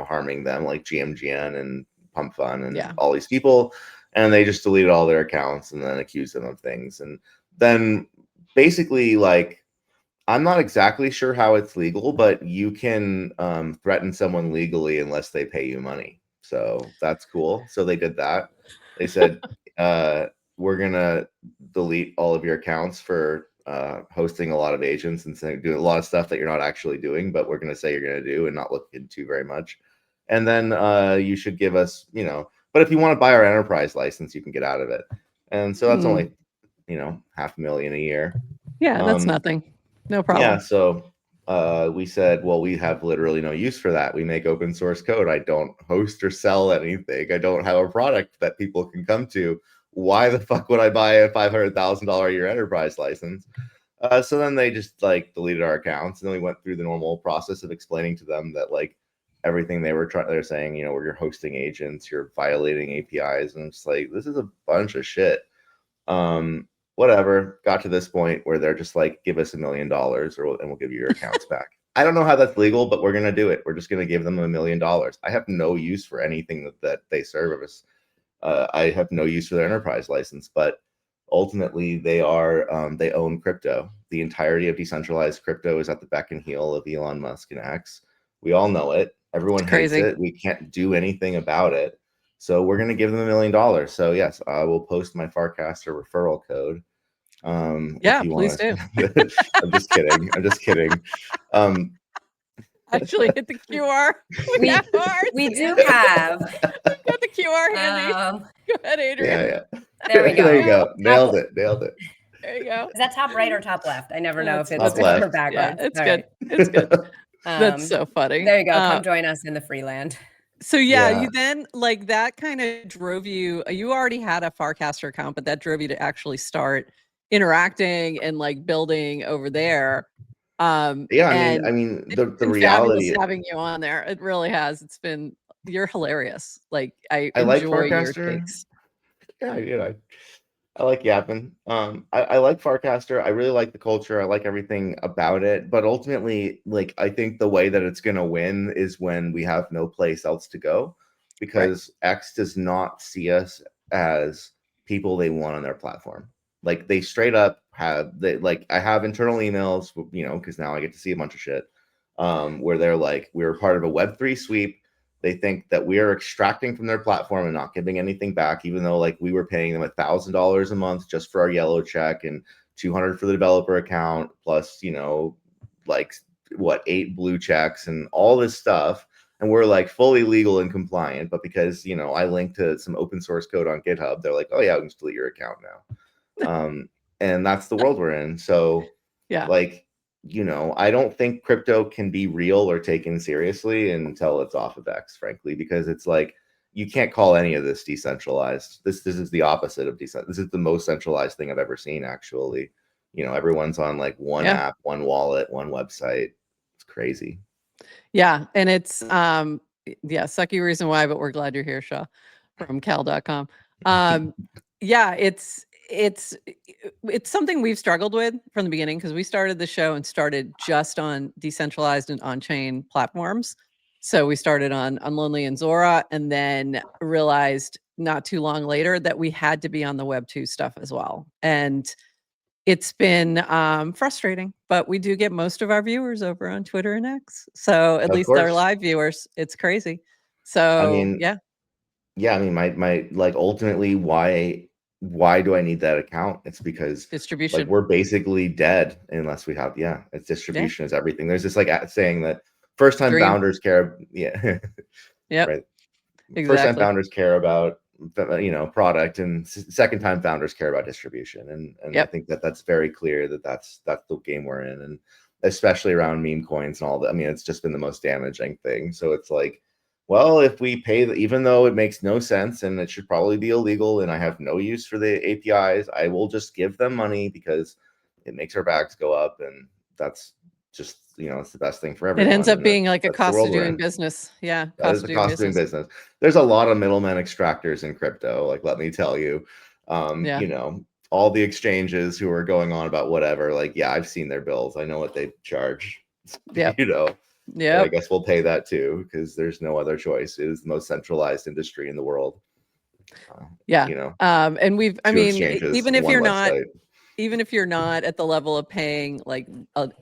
harming them, like GMGN and Pump Fun and all these people, and they just deleted all their accounts and then accused them of things. And then basically, like, I'm not exactly sure how it's legal, but you can threaten someone legally unless they pay you money. So that's cool. So they did that. They said, we're gonna delete all of your accounts for hosting a lot of agents and doing a lot of stuff that you're not actually doing, but we're going to say you're going to do and not look into very much. And then you should give us, but if you want to buy our enterprise license, you can get out of it. And so that's only, $500,000 a year. Yeah, that's nothing. No problem. Yeah. So we said, well, we have literally no use for that. We make open source code. I don't host or sell anything. I don't have a product that people can come to. Why the fuck would I buy a $500,000 a year enterprise license? So then they just like deleted our accounts, and then we went through the normal process of explaining to them that like everything they're saying, you know, you're hosting agents, you're violating APIs, and it's like, this is a bunch of shit. Whatever, got to this point where they're just like, give us $1 million and we'll give you your accounts back. I don't know how that's legal, but we're going to do it. We're just going to give them $1 million. I have no use for anything that they service. I have no use for their enterprise license, but ultimately they own crypto. The entirety of decentralized crypto is at the beck and heel of Elon Musk and X. We all know it. Everyone hates it. We can't do anything about it. So we're going to give them $1 million. So yes, I will post my Farcaster referral code. Yeah, please do. I'm just kidding. I'm just kidding. Actually hit the QR. We do have. We've got the QR handy. Go ahead, Adrian. Yeah. There we go. There you go. Nailed it. There you go. Is that top right or top left? I never know if it's top left or backwards. Yeah, it's good. Right. It's good. That's so funny. There you go. Come join us in the free land. So you then like that kind of drove you. You already had a Farcaster account, but that drove you to actually start interacting and like building over there. I mean, the reality is having you on there. It really has. You're hilarious. Like I like enjoy your Farcaster. takes. Yeah, I like yapping. I like Farcaster. I really like the culture. I like everything about it. But ultimately, like, I think the way that it's going to win is when we have no place else to go, because X does not see us as people they want on their platform. Like, they straight up have I have internal emails, you know, because now I get to see a bunch of shit, where they're like, we're part of a Web3 sweep. They think that we are extracting from their platform and not giving anything back, even though like we were paying them $1,000 a month just for our yellow check and $200 for the developer account, plus, you know, like 8 blue checks and all this stuff. And we're like fully legal and compliant. But because, you know, I linked to some open source code on GitHub, they're like, oh yeah, we can just delete your account now. And that's the world we're in. So like, you know, I don't think crypto can be real or taken seriously until it's off of X, frankly, because it's like, you can't call any of this decentralized. This is the opposite of decentralized. This is the most centralized thing I've ever seen, actually. You know, everyone's on like one app, one wallet, one website. It's crazy. Yeah. And it's, sucky reason why, but we're glad you're here, Shaw, from cal.com. It's something we've struggled with from the beginning, because we started the show and started just on decentralized and on-chain platforms. So we started on Lonely and Zora, and then realized not too long later that we had to be on the Web 2 stuff as well. And it's been frustrating, but we do get most of our viewers over on Twitter and X. So at least our live viewers, it's crazy. So I mean, I mean, my like, ultimately, why do I need that account? It's because distribution. Like, we're basically dead unless we have it's distribution is everything. There's this like saying that first time founders care. Yeah. Right. Exactly. First time founders care about, you know, product, and second time founders care about distribution. And I think that's very clear that that's the game we're in, and especially around meme coins and all that. I mean, it's just been the most damaging thing. So it's like, well, if we pay, even though it makes no sense and it should probably be illegal, and I have no use for the APIs, I will just give them money because it makes our bags go up, and that's just, you know, it's the best thing for everyone. It ends up being like a cost of doing business. Yeah, that is the cost of doing business. There's a lot of middlemen extractors in crypto, like, let me tell you. You know, all the exchanges who are going on about whatever, like, I've seen their bills. I know what they charge. You know. Yeah, I guess we'll pay that too, because there's no other choice. It is the most centralized industry in the world. You know, and even if you're not at the level of paying like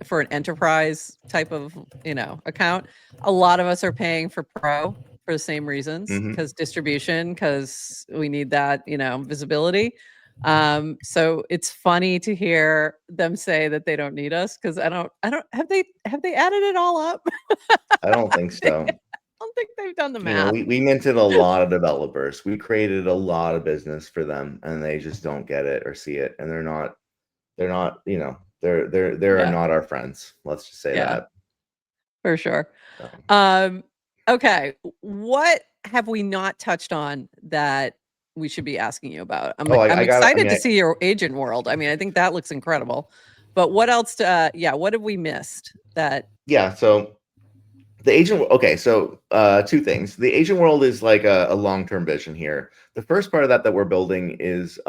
for an enterprise type of, you know, account, a lot of us are paying for pro for the same reasons, because distribution, because we need that, you know, visibility. So it's funny to hear them say that they don't need us, because I don't have they added it all up? I don't think so. I don't think they've done the math. You know, we minted a lot of developers. We created a lot of business for them, and they just don't get it or see it, and they're not, you know, they're not our friends. Let's just say that. For sure. Okay, what have we not touched on that we should be asking you about? I'm excited to see your agent world. I mean, I think that looks incredible. But what else? What have we missed? So the agent. Okay, so two things. The agent world is like a long-term vision here. The first part of that we're building is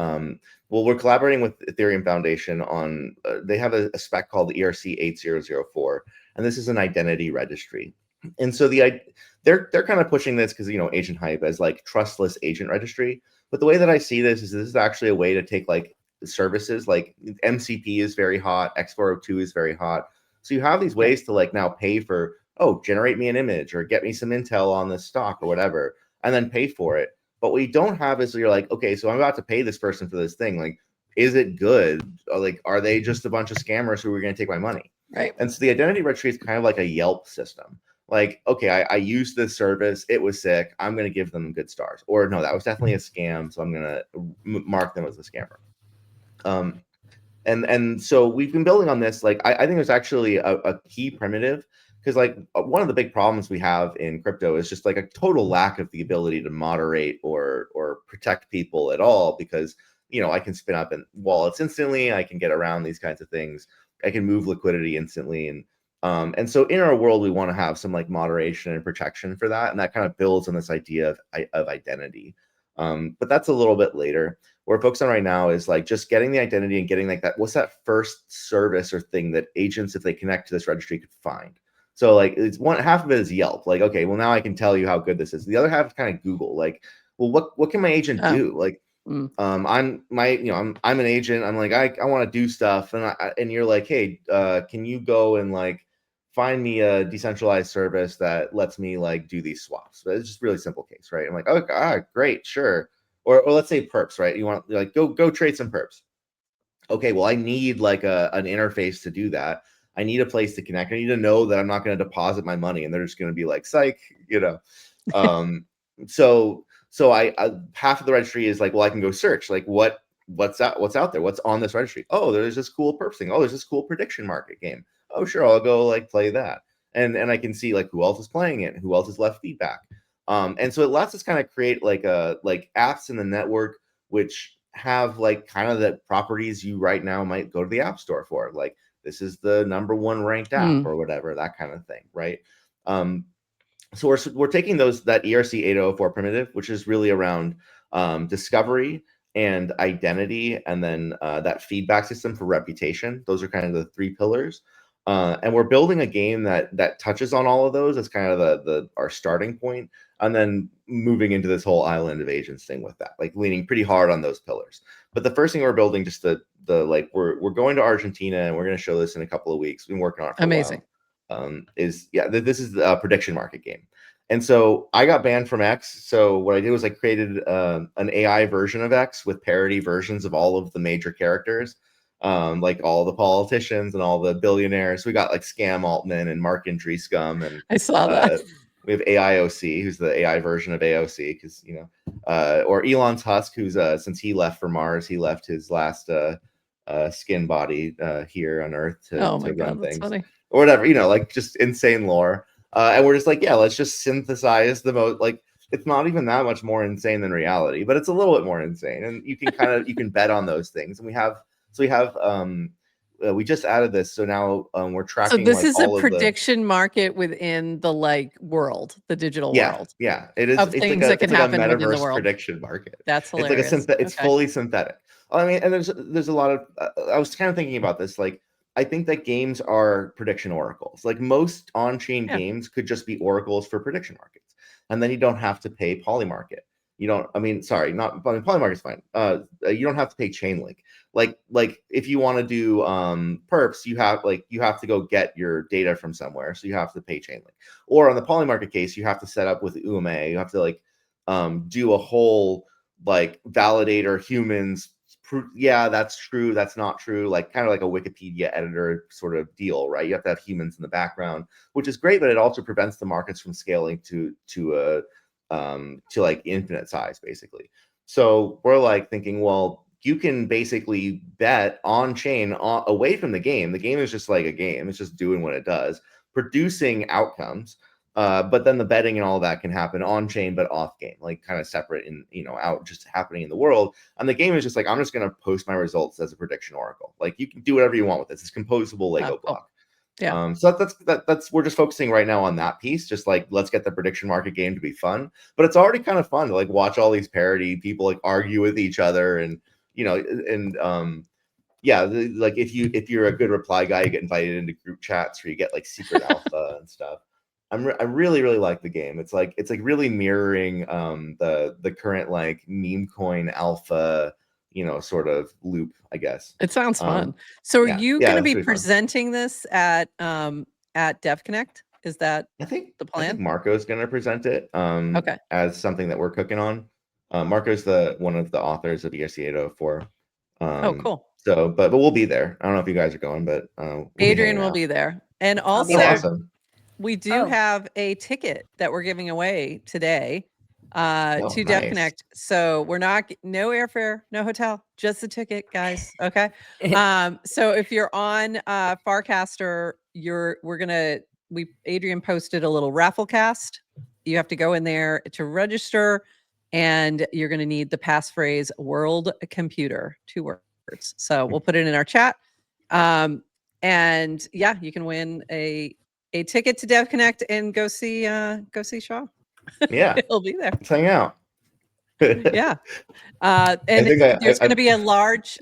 we're collaborating with Ethereum Foundation on. They have a spec called ERC 8004, and this is an identity registry. And so they're kind of pushing this because agent hype as like trustless agent registry. But the way that I see this is actually a way to take like services like MCP is very hot, X402 is very hot. So you have these ways to like now pay for, generate me an image or get me some intel on this stock or whatever, and then pay for it. But what you don't have is you're like, okay, so I'm about to pay this person for this thing. Like, is it good? Or like, are they just a bunch of scammers who are going to take my money? Right. And so the identity registry is kind of like a Yelp system. Like, okay, I used this service. It was sick. I'm going to give them good stars. Or no, that was definitely a scam. So I'm going to mark them as a scammer. And so we've been building on this. Like, I think there's actually a key primitive, because like one of the big problems we have in crypto is just like a total lack of the ability to moderate or protect people at all, because I can spin up in wallets instantly. I can get around these kinds of things. I can move liquidity instantly. And so in our world, we want to have some like moderation and protection for that. And that kind of builds on this idea of identity. But that's a little bit later. What we're focused on right now is like just getting the identity and getting like that. What's that first service or thing that agents, if they connect to this registry, could find? So like it's half of it is Yelp. Like, okay, well now I can tell you how good this is. The other half is kind of Google. Like, well, what can my agent do? Like, I'm an agent. I'm like, I want to do stuff. And you're like, hey, can you go and like find me a decentralized service that lets me like do these swaps? But it's just really simple case, right? I'm like, okay, great, sure. Or let's say perps, right? You want like go trade some perps. Okay, well, I need like an interface to do that. I need a place to connect. I need to know that I'm not going to deposit my money and they're just going to be like, psych, So I half of the registry is like, well, I can go search like what's out there, what's on this registry. Oh, there's this cool perps thing. Oh, there's this cool prediction market game. Oh, sure, I'll go like play that, and I can see like who else is playing it, who else has left feedback. And so it lets us kind of create like apps in the network which have like kind of the properties you right now might go to the app store for, like this is the #1 ranked app or whatever, that kind of thing, right? So we're taking that ERC 8004 primitive, which is really around discovery and identity, and then that feedback system for reputation. Those are kind of the three pillars. And we're building a game that touches on all of those as kind of our starting point, and then moving into this whole island of agents thing with that, like leaning pretty hard on those pillars. But the first thing we're building, just we're going to Argentina, and we're going to show this in a couple of weeks. We've been working on it for amazing. A while. This is the prediction market game. And so I got banned from X. So what I did was I created an AI version of X with parody versions of all of the major characters, like all the politicians and all the billionaires. We got like Scam Altman and Mark Andreescum, and I saw that. We have AIOC, who's the AI version of AOC, because or Elon's Husk, who's since he left for Mars, he left his last skin body here on Earth to run things, funny. Or whatever, like just insane lore. And we're just like, yeah, let's just synthesize the most, like, it's not even that much more insane than reality, but it's a little bit more insane. And you can you can bet on those things. And we just added this. So now we're tracking. So this is a prediction market within the world, the digital world. Yeah, it is. Of things that can happen within the world. Prediction market. That's hilarious. It's like it's fully synthetic. I mean, and there's a lot of, I was kind of thinking about this, like, I think that games are prediction oracles. Like most on-chain games could just be oracles for prediction markets. And then you don't have to pay Polymarket. Polymarket's fine. You don't have to pay Chainlink. Like if you want to do perps, you have to go get your data from somewhere. So you have to pay Chainlink. Or on the Polymarket case, you have to set up with UMA. You have to do a whole validator humans. Yeah, that's true. That's not true. Like kind of like a Wikipedia editor sort of deal, right? You have to have humans in the background, which is great, but it also prevents the markets from scaling to infinite size, basically. So we're thinking, well, you can basically bet on chain away from the game. The game is just like a game. It's just doing what it does, producing outcomes. But then the betting and all that can happen on chain, but off game, like kind of separate and, out just happening in the world. And the game is just like, I'm just going to post my results as a prediction oracle. Like you can do whatever you want with this. It's composable Lego block. Yeah. So that's we're just focusing right now on that piece. Just like, let's get the prediction market game to be fun, but it's already kind of fun to like watch all these parody people like argue with each other and, yeah, like if you're a good reply guy, you get invited into group chats where you get like secret alpha and stuff. I really like the game. It's like really mirroring the current like meme coin alpha, sort of loop, I guess. It sounds fun. So are you going to be really presenting this at devconnect? Is that the plan? I think Marco's going to present it okay. as something that we're cooking on. Marco's one of the authors of ERC 804. Oh, cool. So, but we'll be there. I don't know if you guys are going, but Adrian will be there. And also, awesome. We do have a ticket that we're giving away today to devconnect. So we're no airfare, no hotel, just the ticket, guys. Okay. So if you're on Farcaster, Adrian posted a little raffle cast. You have to go in there to register, and you're going to need the passphrase world computer, 2 words. So we'll put it in our chat. And yeah, you can win a ticket to devconnect and go see Shaw. Yeah. He'll be there. Let's hang out. Yeah. And there's going to be a large,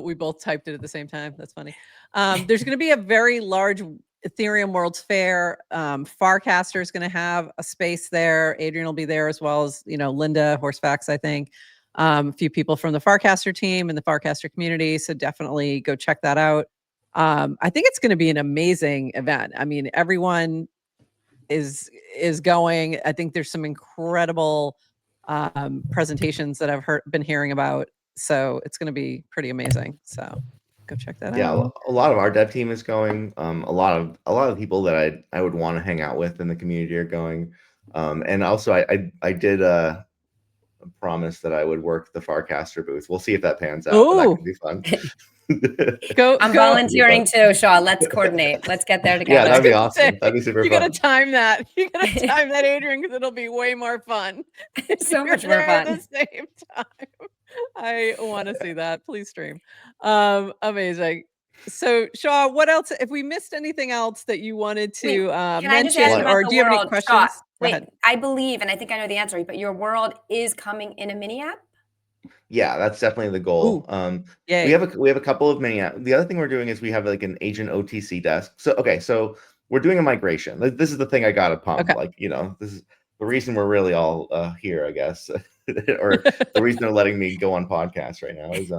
we both typed it at the same time. That's funny. There's going to be a very large Ethereum World's Fair. Farcaster is going to have a space there. Adrian will be there, as well as, Linda Horsefax, I think. A few people from the Farcaster team and the Farcaster community. So definitely go check that out. I think it's going to be an amazing event. I mean, everyone is going. I think there's some incredible presentations that I've been hearing about. So it's going to be pretty amazing. So go check that out. Yeah, a lot of our dev team is going. A lot of people that I would want to hang out with in the community are going. And also I did promise that I would work the Farcaster booth. We'll see if that pans out. But that could be fun. I'm volunteering too, Shaw. Let's coordinate. Let's get there together. Yeah, that'd be awesome. That'd be super fun. You gotta time that. You gotta time that, Adrian, because it'll be way more fun. So much more fun. At the same time. I want to see that. Please stream. Amazing. So, Shaw, what else? If we missed anything else that you wanted to mention, or do you have any questions? Shaw, wait, I believe, and I think I know the answer, but your world is coming in a mini app? Yeah, that's definitely the goal. We have a couple of mini apps. The other thing we're doing is we have like an agent OTC desk. So we're doing a migration. This is the thing I got to pump. Okay. Like, this is the reason we're really all here, I guess, or the reason they're letting me go on podcasts right now is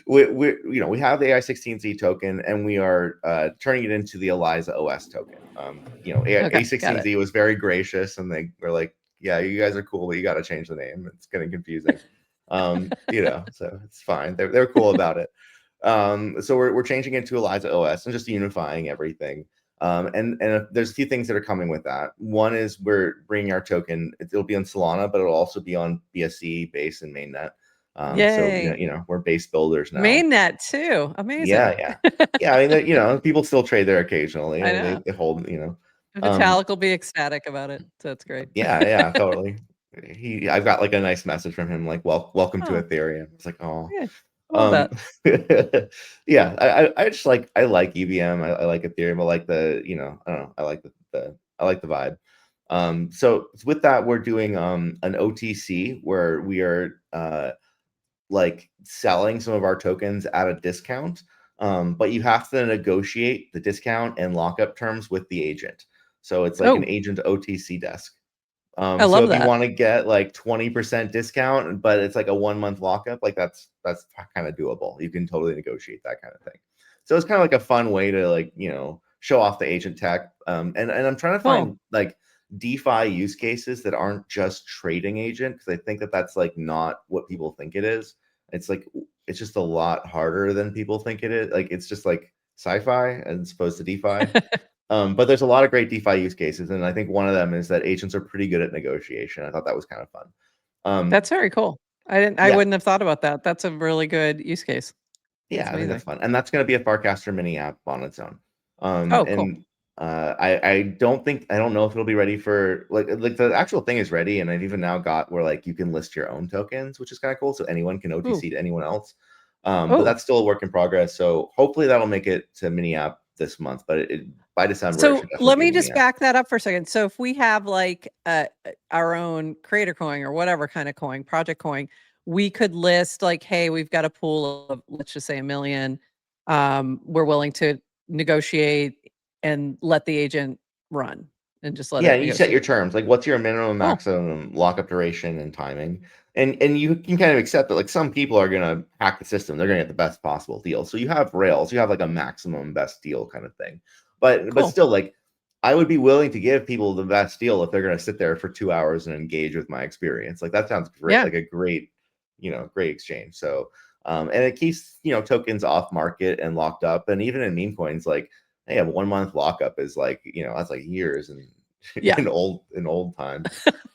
we have the AI16Z token, and we are turning it into the Eliza OS token. A16Z was very gracious, and they were like, yeah, you guys are cool, but you got to change the name. It's getting confusing. So it's fine. They're cool about it. So we're changing it to ElizaOS and just unifying everything. And there's a few things that are coming with that. One is we're bringing our token. It'll be on Solana, but it'll also be on BSC, Base, and Mainnet. So we're base builders now. Mainnet too. Amazing. Yeah. I mean, people still trade there occasionally. I know. They hold. Vitalik will be ecstatic about it. So that's great. Yeah, totally. I've got like a nice message from him, like, welcome to Ethereum. It's like, oh, yeah, I just like, I like EVM. I like Ethereum. I like the, I don't know. I like the vibe. So with that, we're doing an OTC where we are like selling some of our tokens at a discount. But you have to negotiate the discount and lockup terms with the agent. So it's like an agent OTC desk. I love that. If you want to get like 20% discount, but it's like a 1 month lockup, like that's kind of doable. You can totally negotiate that kind of thing. So it's kind of like a fun way to like, show off the agent tech. And I'm trying to find like DeFi use cases that aren't just trading agent, because I think that's like not what people think it is. It's like, it's just a lot harder than people think it is. Like, it's just like sci-fi as opposed to DeFi. But there's a lot of great DeFi use cases. And I think one of them is that agents are pretty good at negotiation. I thought that was kind of fun. That's very cool. I wouldn't have thought about that. That's a really good use case. Yeah, I think that's fun. And that's going to be a Farcaster mini app on its own. Cool. I don't know if it'll be ready for like the actual thing is ready, and I've even now got where like you can list your own tokens, which is kind of cool, so anyone can OTC to anyone else. But that's still a work in progress. So hopefully that'll make it to mini app this month, but by December. So let me just back that up for a second. So if we have like our own creator coin or whatever kind of coin, project coin, we could list like, hey, we've got a pool of, let's just say 1 million. We're willing to negotiate and let the agent run and just let it. Yeah, and you set your terms. Like, what's your minimum, maximum lockup duration and timing? And you can kind of accept that like some people are gonna hack the system. They're gonna get the best possible deal. So you have rails, you have like a maximum best deal kind of thing. But still, like I would be willing to give people the best deal if they're gonna sit there for 2 hours and engage with my experience. Like that sounds great, like a great, great exchange. So and it keeps, tokens off market and locked up. And even in meme coins, like hey, a 1 month lockup is like, that's like years and in old times.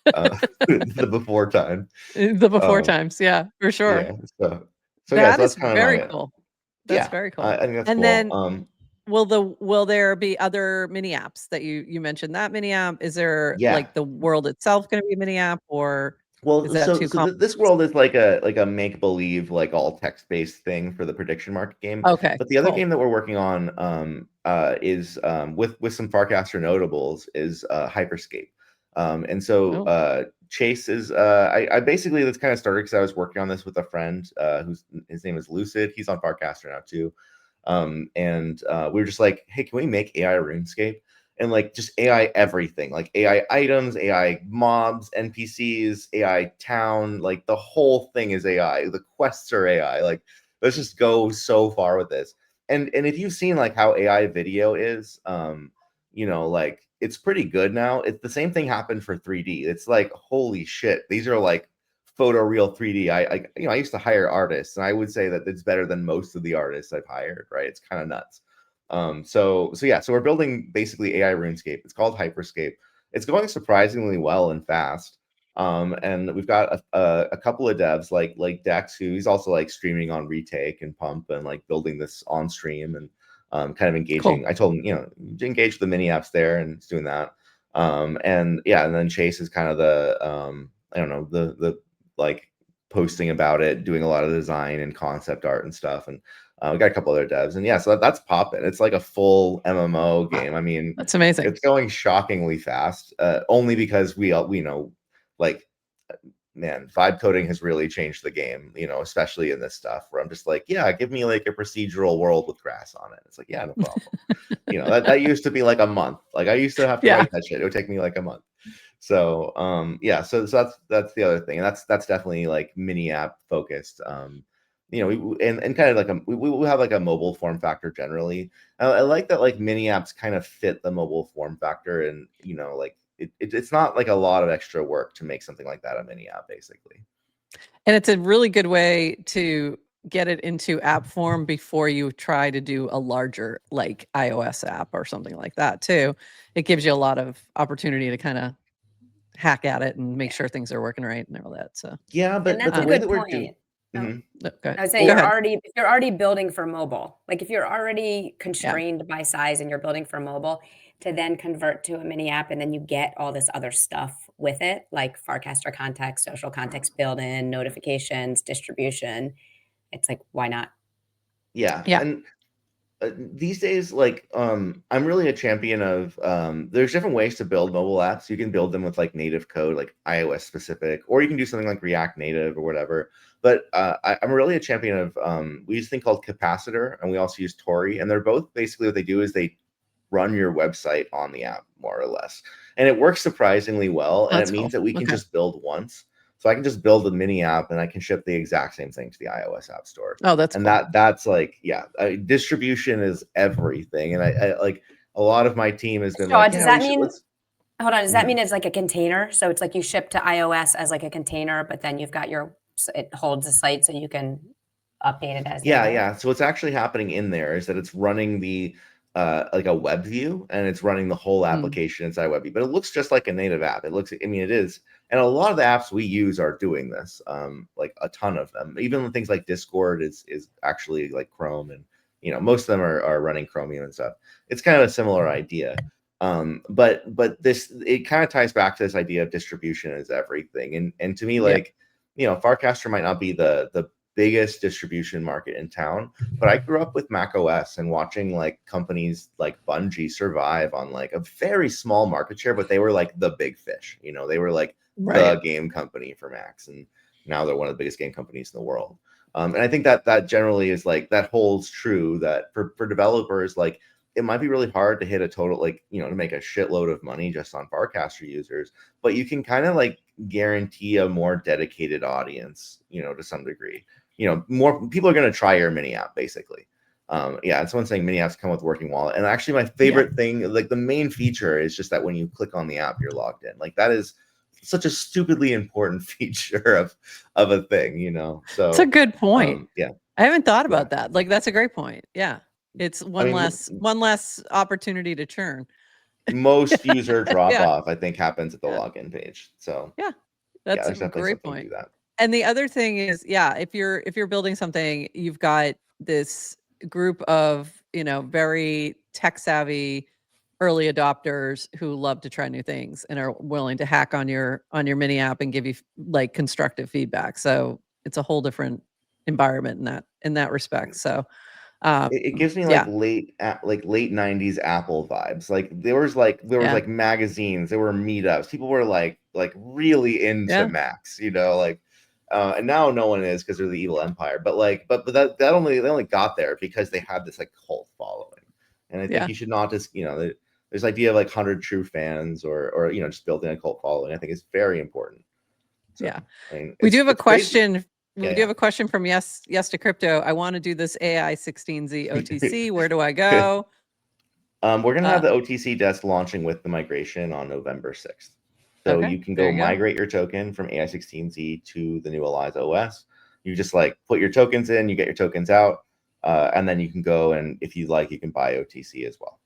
The before time. The before times, yeah, for sure. Yeah. So that's kind of very cool. That's very cool. I think that's and cool. Then will there be other mini apps that you mentioned? That mini app, is there like the world itself going to be a mini app, or is that too complex? This world is like a make believe, like all text based thing for the prediction market game. Okay, but the other game that we're working on is with some Farcaster notables is Hyperscape. And so Chase is I basically this kind of started because I was working on this with a friend his name is Lucid. He's on Farcaster now too. And we were just like, hey, can we make AI RuneScape? And like just AI everything, like AI items, AI mobs, NPCs, AI town, like the whole thing is AI. The quests are AI. Like let's just go so far with this. And if you've seen like how AI video is, like it's pretty good now. It's the same thing happened for 3D. It's like holy shit, these are like photoreal 3D. I used to hire artists, and I would say that it's better than most of the artists I've hired. Right? It's kind of nuts. So we're building basically AI RuneScape. It's called Hyperscape. It's going surprisingly well and fast. And we've got a couple of devs like Dex, who he's also like streaming on Retake and Pump and like building this on stream and kind of engaging. Cool. I told him, engage with the mini apps there, and he's doing that. And then Chase is kind of the I don't know, the like posting about it, doing a lot of design and concept art and stuff. And we got a couple other devs, and so that's popping. It's like a full MMO game. I mean, that's amazing. It's going shockingly fast, only because we know, like, man, vibe coding has really changed the game. Especially in this stuff where I'm just like, yeah, give me like a procedural world with grass on it. It's like, yeah, no problem. That used to be like a month. Like I used to have to write that shit. It would take me like a month. So so that's the other thing, and that's definitely like mini app focused. And kind of like we have like a mobile form factor generally. I like that like mini apps kind of fit the mobile form factor, and like it's not like a lot of extra work to make something like that a mini app basically. And it's a really good way to get it into app form before you try to do a larger like iOS app or something like that too. It gives you a lot of opportunity to kind of hack at it and make sure things are working right and all that. So but that's a good point. Okay. I would say if you're already building for mobile, like if you're already constrained by size and you're building for mobile, to then convert to a mini app and then you get all this other stuff with it, like Farcaster context, social context build-in, notifications, distribution. It's like, why not? Yeah. And these days, like I'm really a champion of there's different ways to build mobile apps. You can build them with like native code, like iOS specific, or you can do something like React Native or whatever. But I'm really a champion of we use a thing called Capacitor, and we also use Tori, and they're both basically what they do is they run your website on the app more or less, and it works surprisingly well. And it means that we can just build once. So I can just build a mini app and I can ship the exact same thing to the iOS app store. Oh, that's and cool. that's like, distribution is everything. And I like a lot of my team has been like, does that mean, hold on, does that mean it's like a container? So it's like you ship to iOS as like a container, but then you've got it holds the site so you can update it as So what's actually happening in there is that it's running the like a web view, and it's running the whole application inside WebView, but it looks just like a native app. It is. And a lot of the apps we use are doing this, like a ton of them. Even things like Discord is actually like Chrome, and most of them are running Chromium and stuff. It's kind of a similar idea. But it kind of ties back to this idea of distribution is everything. And to me, like, Farcaster might not be the biggest distribution market in town, but I grew up with Mac OS and watching like companies like Bungie survive on like a very small market share, but they were like the big fish. They were like the game company for Macs, and now they're one of the biggest game companies in the world. And I think that generally is like, that holds true, that for developers, like, it might be really hard to hit a total, like, to make a shitload of money just on Farcaster users, but you can kind of like guarantee a more dedicated audience, to some degree. More people are going to try your mini app, basically. And someone's saying mini apps come with working wallet. And actually my favorite thing, like the main feature, is just that when you click on the app, you're logged in. Like, that is such a stupidly important feature of a thing, So it's a good point. I haven't thought about that. Like, that's a great point. Yeah. It's one less opportunity to churn. Most user drop off, I think, happens at the login page. So that's a great point. And the other thing is, if you're building something, you've got this group of, very tech savvy early adopters who love to try new things and are willing to hack on your mini app and give you like constructive feedback. So it's a whole different environment in that respect. So it gives me like late 90s Apple vibes. Like there was like magazines, there were meetups, people were like really into Macs, like and now no one is, because they're the evil empire, but they only got there because they had this like cult following. And I think you should not just, there's idea of like 100 true fans or just building a cult following. I think is very important. So, I mean, we do have a question. Crazy. We do have a question from Yes to Crypto. I want to do this AI 16Z OTC. Where do I go? We're going to have the OTC desk launching with the migration on November 6th. So you can go migrate your token from AI16Z to the new ElizaOS. You just like put your tokens in, you get your tokens out, and then you can go, and if you like, you can buy OTC as well.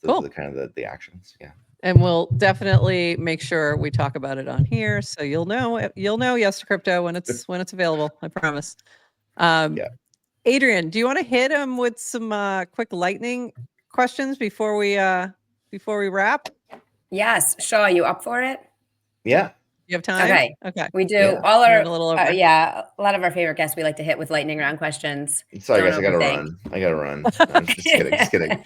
Those are the kind of the actions. Yeah. And we'll definitely make sure we talk about it on here, so you'll know Yes to Crypto when it's available. I promise. Adrian, do you want to hit him with some quick lightning questions before we wrap? Yes, Shaw, are you up for it? Yeah. You have time? Okay. We do all our a lot of our favorite guests we like to hit with lightning round questions. Sorry, guys, I gotta run. No, just kidding.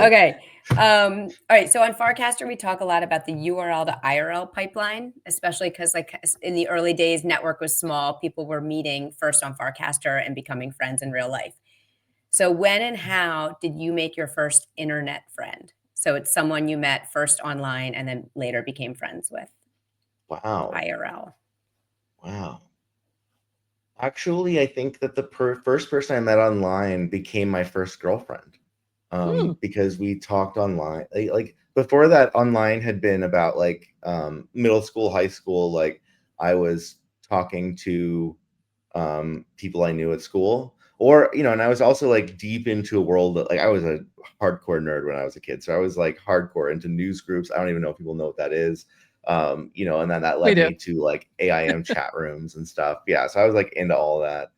Okay. All right. So on Farcaster, we talk a lot about the URL to IRL pipeline, especially because like in the early days, network was small. People were meeting first on Farcaster and becoming friends in real life. So when and how did you make your first internet friend? So it's someone you met first online and then later became friends with. Wow. IRL. Wow. Actually, I think that the first person I met online became my first girlfriend. Because we talked online. Like before that, online had been about like middle school, high school. Like I was talking to people I knew at school, or and I was also like deep into a world that, like, I was a hardcore nerd when I was a kid, so I was like hardcore into news groups. I don't even know if people know what that is. And then that led me to like AIM chat rooms and stuff. Yeah, so I was like into all that.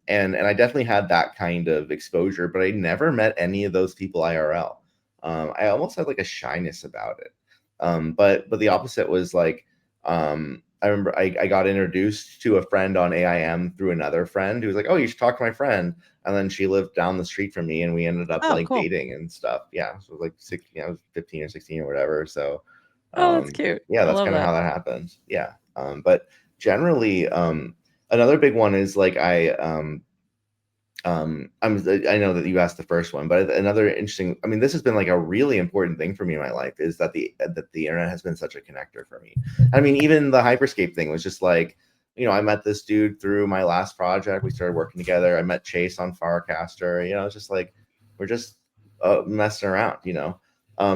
And I definitely had that kind of exposure, but I never met any of those people IRL. I almost had like a shyness about it. But the opposite was like, I remember I got introduced to a friend on AIM through another friend who was like, oh, you should talk to my friend. And then she lived down the street from me, and we ended up dating and stuff. Yeah. So it was like 16, I was 15 or 16 or whatever. So that's cute. Yeah, that's kind of how that happened. Yeah. But generally, another big one is like I know that you asked the first one, but another interesting, I mean, this has been like a really important thing for me in my life, is that the internet has been such a connector for me. I mean, even the Hyperscape thing was just like, I met this dude through my last project. We started working together. I met Chase on Farcaster. It's just like, we're just messing around, I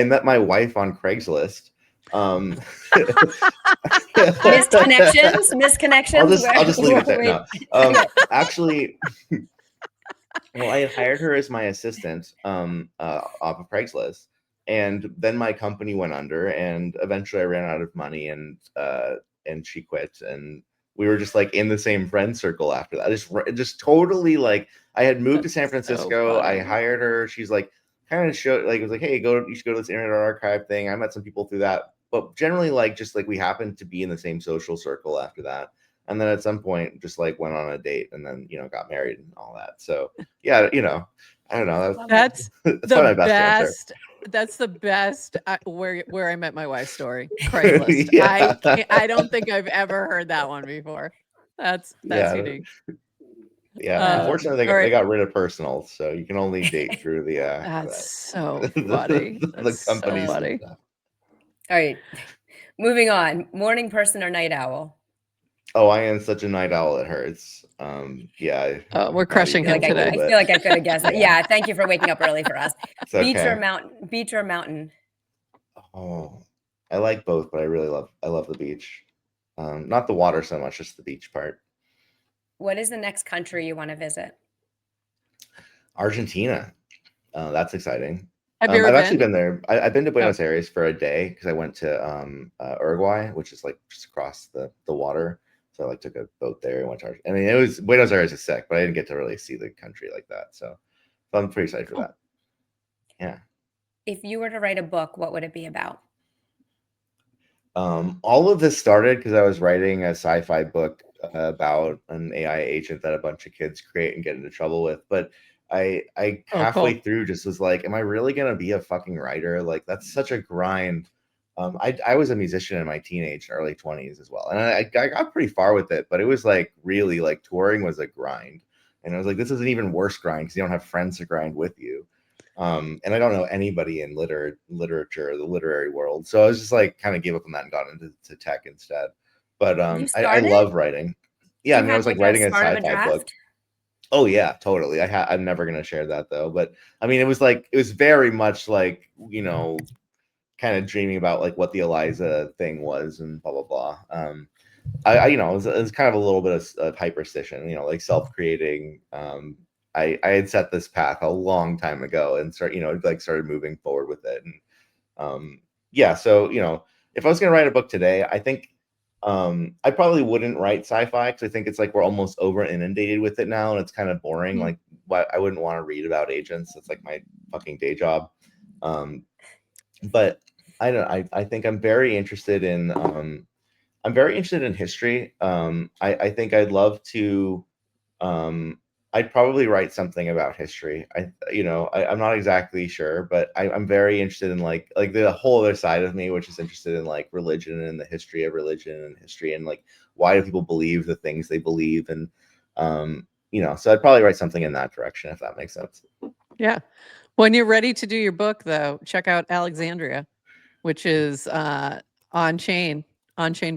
met my wife on Craigslist. Misconnections. I'll just leave it there. No. Actually, well, I had hired her as my assistant off of Craigslist, and then my company went under, and eventually I ran out of money, and she quit, and we were just like in the same friend circle after that. Just totally like I had moved to San Francisco. I hired her. She's like kind of showed like it was like, hey, you should go to this Internet Archive thing. I met some people through that, but generally like just like we happened to be in the same social circle after that. And then at some point just like went on a date and then, got married and all that. So yeah, I don't know. That's my best answer. That's the best where I met my wife story. Craigslist. Yeah. I don't think I've ever heard that one before. That's unique. Yeah. Unfortunately, they got rid of personal, so you can only date through the. That's so funny. The companies. So funny. All right, moving on. Morning person or night owl? Oh, I am such a night owl. It hurts. Yeah. We're crushing him today. I feel like I could have guessed it. Yeah. Thank you for waking up early for us. Beach or mountain? Oh, I like both, but I love the beach. Not the water so much, just the beach part. What is the next country you want to visit? Argentina. That's exciting. Have you ever I've actually been there. I've been to Buenos Aires for a day because I went to Uruguay, which is like just across the water. So I like took a boat there and went to Argentina. I mean, it was Buenos Aires is sick, but I didn't get to really see the country like that. So I'm pretty excited for that. Yeah. If you were to write a book, what would it be about? All of this started because I was writing a sci-fi book about an AI agent that a bunch of kids create and get into trouble with. But I halfway through just was like, am I really gonna be a fucking writer? Like that's such a grind. I was a musician in my teenage and early 20s as well, and I got pretty far with it, but it was like really like touring was a grind, and I was like, this is an even worse grind because you don't have friends to grind with you. And I don't know anybody in literature, the literary world. So I was just like kind of gave up on that and got into tech instead. But I love writing. Yeah, I mean, I was like writing a sci-fi book. Oh yeah, totally. I'm never gonna share that though. But I mean, it was very much like, kind of dreaming about like what the Eliza thing was and blah blah blah. It was kind of a little bit of hyperstition, like self-creating. I had set this path a long time ago and started moving forward with it. And so if I was gonna write a book today, I think I probably wouldn't write sci-fi because I think it's like we're almost over inundated with it now and it's kind of boring. Mm-hmm. Like I wouldn't want to read about agents. It's like my fucking day job. But I think I'm very interested in history. I think I'd love to I'd probably write something about history. I'm not exactly sure, but I'm very interested in like the whole other side of me, which is interested in like religion and the history of religion and history and like why do people believe the things they believe and so I'd probably write something in that direction if that makes sense. Yeah. When you're ready to do your book though, check out Alexandria, which is on chain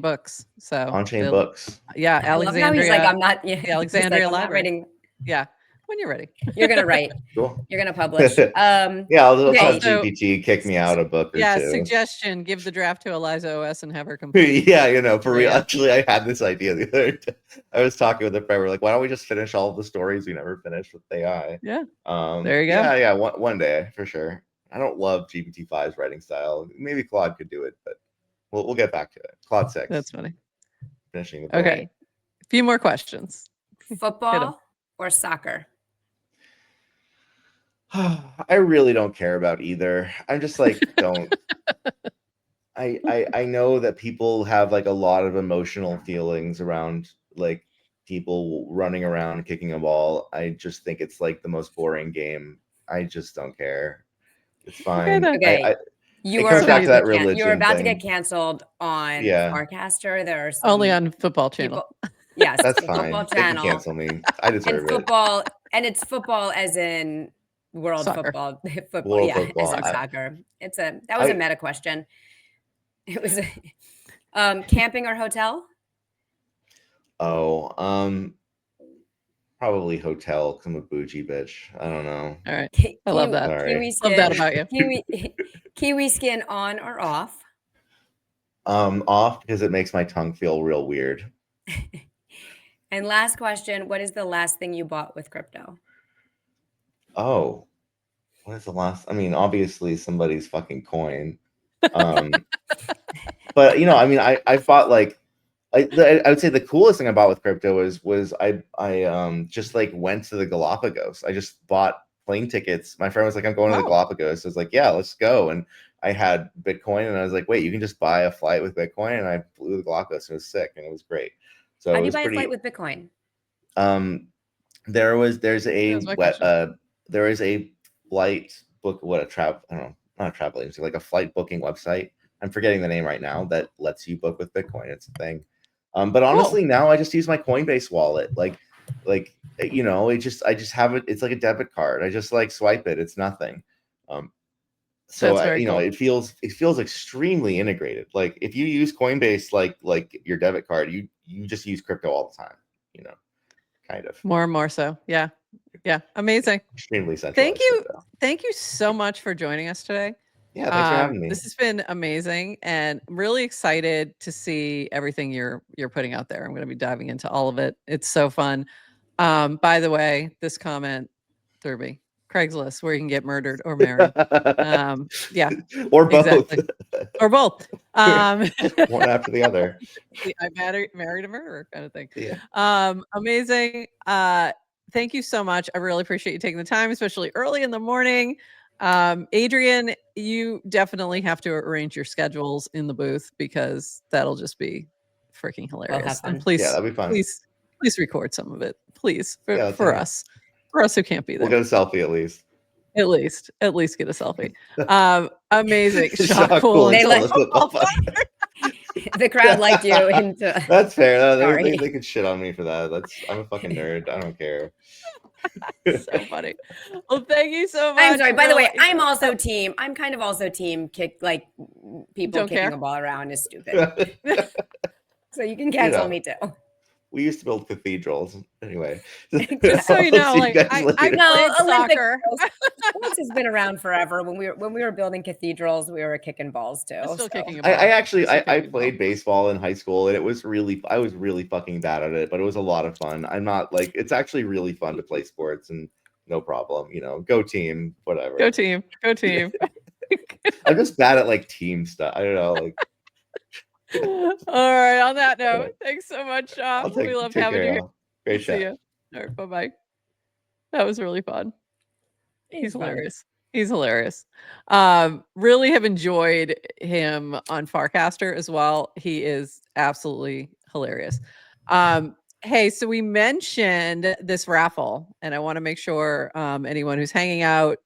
books. So on-chain books. Yeah, Alexandria. I love how he's like, I'm not. Yeah, Alexandria like, Library. Yeah, when you're ready. You're gonna write. Cool. You're gonna publish. I'll have GPT kick me out a book or two. Suggestion: give the draft to ElizaOS and have her complete. Yeah, for real. Actually, I had this idea the other day. I was talking with a friend. We're like, why don't we just finish all of the stories we never finished with AI? Yeah. There you go. Yeah. One day for sure. I don't love GPT-5's writing style. Maybe Claude could do it, but we'll get back to it. Claude 6. That's funny. Finishing the book. Okay. A few more questions. Football or soccer? I really don't care about either. I'm just like, don't. I know that people have like a lot of emotional feelings around like people running around kicking a ball. I just think it's like the most boring game. I just don't care. It's fine. Okay. You are about to get canceled on Farcaster. There's only on Football Channel. Yes, that's fine. Football They can cancel me. I deserve it. And it's football as in world soccer. Football. World football. As in soccer. That was a meta question. It was camping or hotel? Oh, probably hotel because I'm a bougie bitch. I don't know. All right. I love that. Love that about you. Kiwi skin on or off? Off because it makes my tongue feel real weird. And last question, what is the last thing you bought with crypto? Oh, what is the last? I mean, obviously somebody's fucking coin. But I bought like I would say the coolest thing about with crypto was I just like went to the Galapagos. I just bought plane tickets. My friend was like, I'm going to the Galapagos. I was like, yeah, let's go. And I had Bitcoin, and I was like, wait, you can just buy a flight with Bitcoin, and I flew to the Galapagos. And it was sick, and it was great. So how do you buy a flight with Bitcoin? There's a flight book, I don't know, not a travel agency, like a flight booking website. I'm forgetting the name right now that lets you book with Bitcoin. It's a thing. But honestly, now I just use my Coinbase wallet. I just have it. It's like a debit card. I just like swipe it. It's nothing. So cool. It feels extremely integrated. Like if you use Coinbase like your debit card, you just use crypto all the time. Kind of more and more so. Yeah. Amazing. Extremely centralized. Thank you so much for joining us today. Yeah, thanks for having me. This has been amazing, and I'm really excited to see everything you're putting out there. I'm going to be diving into all of it. It's so fun. By the way, this comment threw me. Craigslist, where you can get murdered or married. Yeah, or both, exactly. Or both. One after the other. I married a murderer kind of thing. Yeah. Amazing. Thank you so much. I really appreciate you taking the time, especially early in the morning. Adrian, you definitely have to arrange your schedules in the booth, because that'll just be freaking hilarious. And please, that'll be fun. Please record some of it, please, for us who can't be there. We'll get a selfie at least. At least get a selfie. Amazing. Shot cool. The crowd liked you. That's fair. They could shit on me for that. I'm a fucking nerd. I don't care. So funny. Well, thank you so much. I'm sorry. By the way, I'm kind of also team kick, like people kicking a ball around is stupid. So you can cancel me too. We used to build cathedrals. Anyway. Just so you know, like I know soccer. Sports has been around forever. When we were building cathedrals, we were kicking balls too. Still kicking a ball. I played baseball in high school, and I was really fucking bad at it, but it was a lot of fun. I'm not like, it's actually really fun to play sports, and no problem. Go team, whatever. Go team. I'm just bad at like team stuff. I don't know, like. All right. On that note, thanks so much, Shaw. We love having you here. Great show. See you. All right. Bye-bye. That was really fun. He's hilarious. He's hilarious. Really have enjoyed him on Farcaster as well. He is absolutely hilarious. Hey, so we mentioned this raffle, and I want to make sure anyone who's hanging out,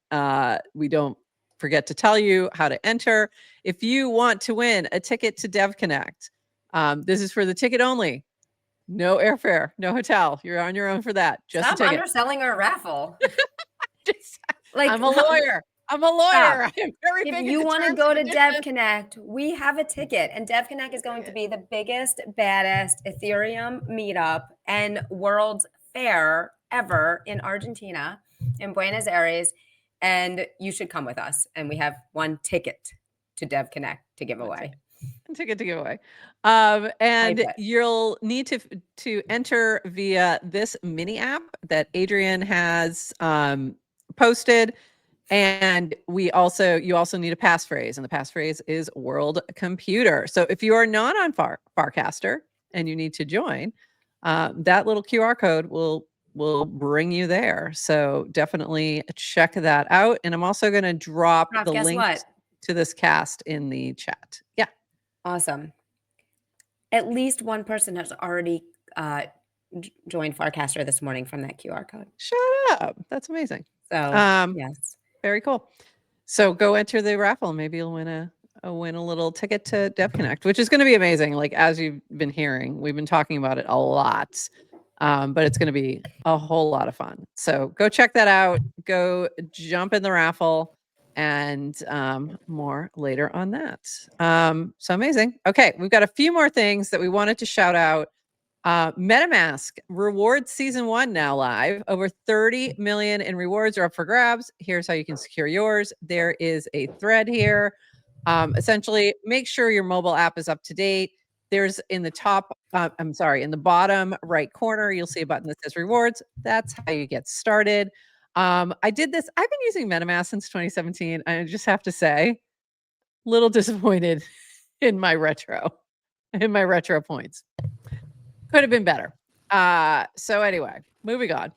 we don't forget to tell you how to enter. If you want to win a ticket to DevConnect, this is for the ticket only. No airfare, no hotel. You're on your own for that. Just Stop underselling our raffle. I'm a lawyer. I'm very big. If you want to go to DevConnect, we have a ticket, and DevConnect is going to be the biggest, baddest Ethereum meetup and World's Fair ever in Argentina, in Buenos Aires. And you should come with us. And we have one ticket to DevConnect to give away. And you'll need to enter via this mini app that Adrian has posted. And you also need a passphrase, and the passphrase is world computer. So if you are not on Farcaster and you need to join, that little QR code will bring you there. So definitely check that out. And I'm also going to drop the link to this cast in the chat. Yeah. Awesome. At least one person has already joined Farcaster this morning from that QR code. Shut up. That's amazing. So yes. Very cool. So go enter the raffle. Maybe you'll win a little ticket to DevConnect, which is going to be amazing. Like, as you've been hearing, we've been talking about it a lot. But it's going to be a whole lot of fun. So go check that out. Go jump in the raffle, and more later on that. So amazing. Okay, we've got a few more things that we wanted to shout out. MetaMask Rewards Season 1 now live. Over 30 million in rewards are up for grabs. Here's how you can secure yours. There is a thread here. Essentially, make sure your mobile app is up to date. There's in the in the bottom right corner, you'll see a button that says rewards. That's how you get started. I did this. I've been using MetaMask since 2017. I just have to say, little disappointed in my retro points. Could have been better. So anyway, moving on.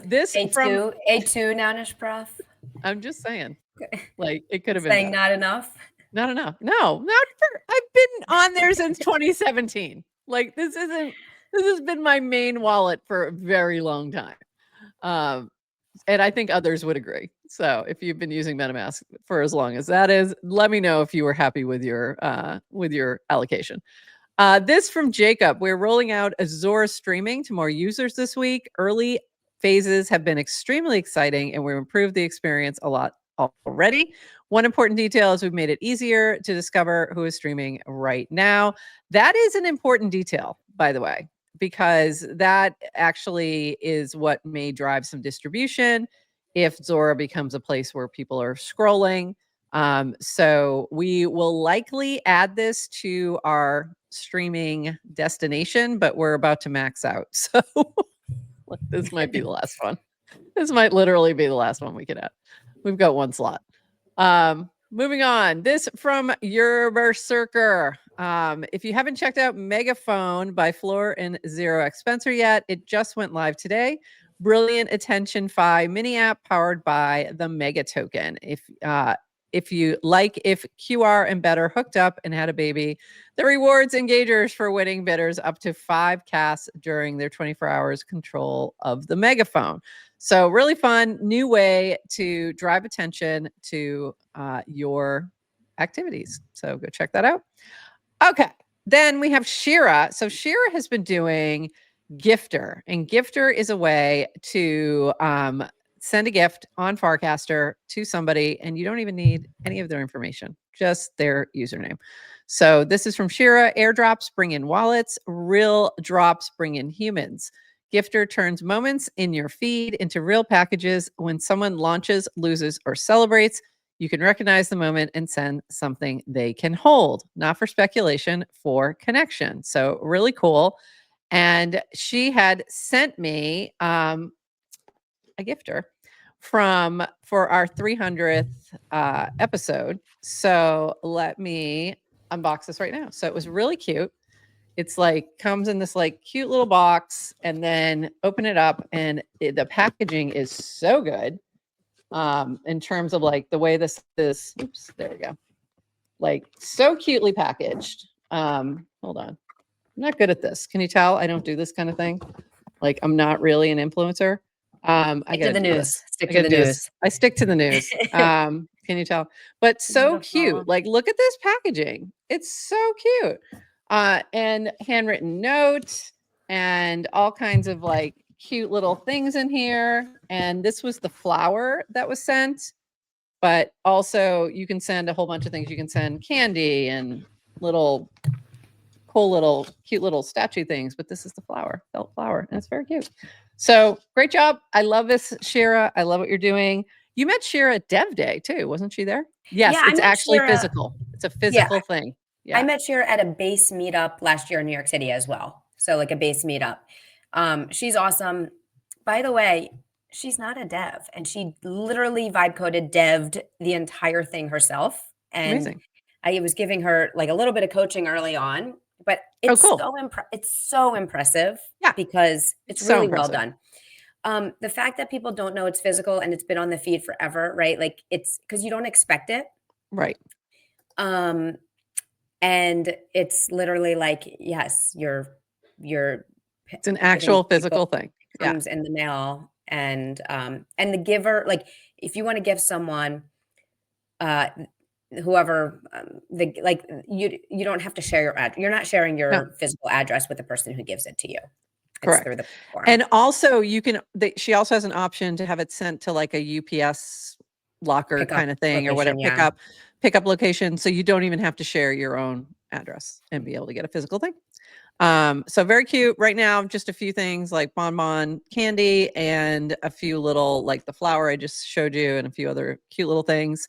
This from A2 Nanish Prof. I'm just saying, like it could have been saying better. not enough. Not enough. No, not for. I've been on there since 2017. Like this has been my main wallet for a very long time. And I think others would agree. So if you've been using MetaMask for as long as that is, let me know if you were happy with your allocation. This from Jacob. We're rolling out Azure streaming to more users this week. Early phases have been extremely exciting, and we've improved the experience a lot already. One important detail is we've made it easier to discover who is streaming right now. That is an important detail, by the way, because that actually is what may drive some distribution if Zora becomes a place where people are scrolling. So we will likely add this to our streaming destination, but we're about to max out. So this might be the last one. This might literally be the last one we could add. We've got one slot. Moving on. This from your Berserker. If you haven't checked out Megaphone by Floor and 0x Spencer yet, it just went live today. Brilliant attention Fi mini app powered by the Mega Token. If you like, if QR and Better hooked up and had a baby, the rewards engagers for winning bidders up to 5 casts during their 24 hours control of the Megaphone. So really fun, new way to drive attention to your activities. So go check that out. Okay, then we have Shira. So Shira has been doing Gifter, and Gifter is a way to send a gift on Farcaster to somebody, and you don't even need any of their information, just their username. So this is from Shira. Airdrops bring in wallets. Real drops bring in humans. Gifter turns moments in your feed into real packages. When someone launches, loses, or celebrates, you can recognize the moment and send something they can hold. Not for speculation, for connection. So really cool. And she had sent me a gifter for our 300th episode. So let me unbox this right now. So it was really cute. It's like comes in this like cute little box, and then open it up, and the packaging is so good in terms of like the way this is. Oops, there we go. Like so cutely packaged. Hold on. I'm not good at this. Can you tell I don't do this kind of thing? Like I'm not really an influencer. Stick to the news. Stick to the news. I stick to the news. Can you tell? But so cute. Like, look at this packaging. It's so cute. And handwritten notes and all kinds of like cute little things in here. And this was the flower that was sent. But also you can send a whole bunch of things. You can send candy and little cool cute little statue things. But this is the flower, felt flower. And it's very cute. So great job. I love this, Shira. I love what you're doing. You met Shira at Dev Day too, wasn't she there? Yes, yeah, it's actually Shira, physical. It's a physical thing. Yeah. I met Shira at a base meetup last year in New York City as well. So like a base meetup. She's awesome. By the way, she's not a dev, and she literally vibe coded, dev'd the entire thing herself. And amazing. I was giving her like a little bit of coaching early on. But it's so impressive because it's really well done. The fact that people don't know it's physical and it's been on the feed forever, right? Like it's because you don't expect it. Right. And it's literally like, yes, it's an actual physical thing. Comes in the mail. And the giver, like if you want to give someone whoever you don't have to share your address. You're not sharing your physical address with the person who gives it to you. Correct. Through the platform. And also you can she also has an option to have it sent to like a UPS locker kind of thing or whatever, pickup location. So you don't even have to share your own address and be able to get a physical thing. So very cute. Right now, just a few things like bonbon candy and a few little like the flower I just showed you and a few other cute little things.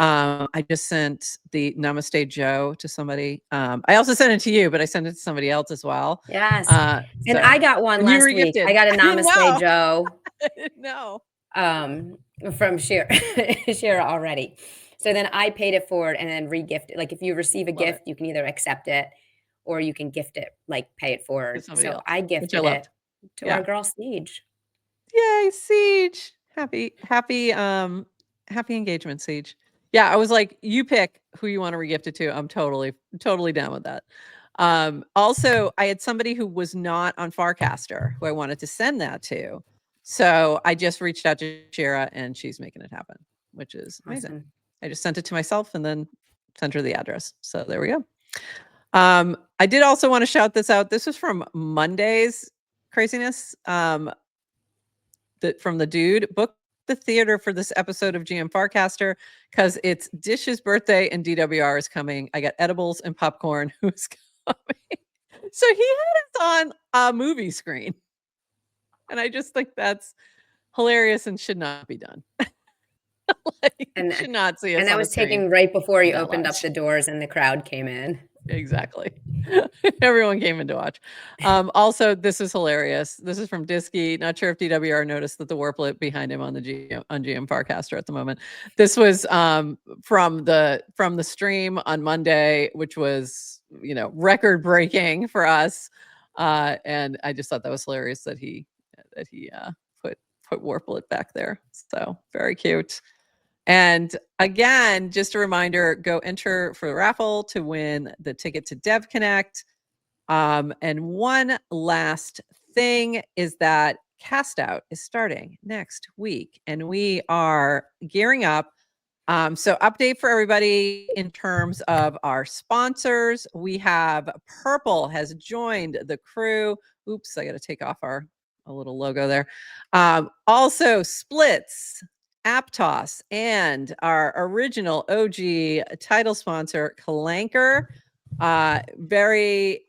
I just sent the Namaste Joe to somebody. I also sent it to you, but I sent it to somebody else as well. Yes. And I got one last week. Gifted. I got a Namaste Joe. No. From Shira already. So then I paid it forward and then re-gifted. Like if you receive a gift, you can either accept it or you can gift it, like pay it forward. somebody So else, I which I gifted loved. it to our girl Siege. Yay, Siege. Happy engagement, Siege. Yeah, I was like, you pick who you want to regift it to. I'm totally down with that. Also, I had somebody who was not on Farcaster who I wanted to send that to. So I just reached out to Shira and she's making it happen, which is amazing. Awesome. I just sent it to myself and then sent her the address. So there we go. I did also want to shout this out. This was from Monday's craziness. From the dude, book the theater for this episode of GM Farcaster because it's Dish's birthday and DWR is coming. I got edibles and popcorn. Who's coming? So he had us on a movie screen. And I just think that's hilarious and should not be done. And should not see us. And that was taken right before he opened up the doors and the crowd came in. Exactly. Everyone came in to watch. Also, this is hilarious. This is from Disky. Not sure if DWR noticed that the Warplet behind him on the GM Farcaster at the moment. This was from the stream on Monday, which was record breaking for us. And I just thought that was hilarious that he put Warplet back there. So very cute. And again, just a reminder, go enter for the raffle to win the ticket to devconnect. And one last thing is that Cast Out is starting next week and we are gearing up. So update for everybody in terms of our sponsors. We have Purple has joined the crew. Oops, I got to take off a little logo there. Also Splits, Aptos, and our original OG title sponsor, Clanker. Very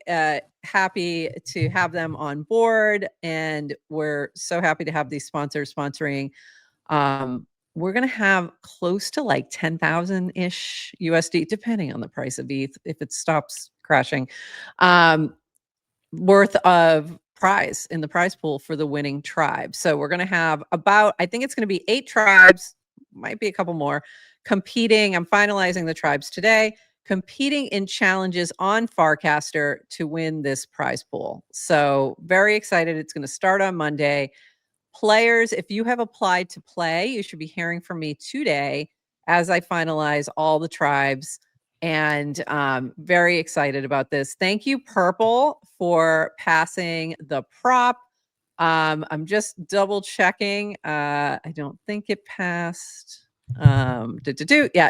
happy to have them on board, and we're so happy to have these sponsors sponsoring. We're going to have close to like 10,000-ish USD, depending on the price of ETH, if it stops crashing, worth of prize in the prize pool for the winning tribe. So we're going to have I think it's going to be 8 tribes, might be a couple more, competing. I'm finalizing the tribes today, competing in challenges on Farcaster to win this prize pool. So very excited. It's going to start on Monday. Players, if you have applied to play, you should be hearing from me today as I finalize all the tribes. And very excited about this. Thank you, Purple, for passing the prop. I'm just double checking. I don't think it passed. Yeah,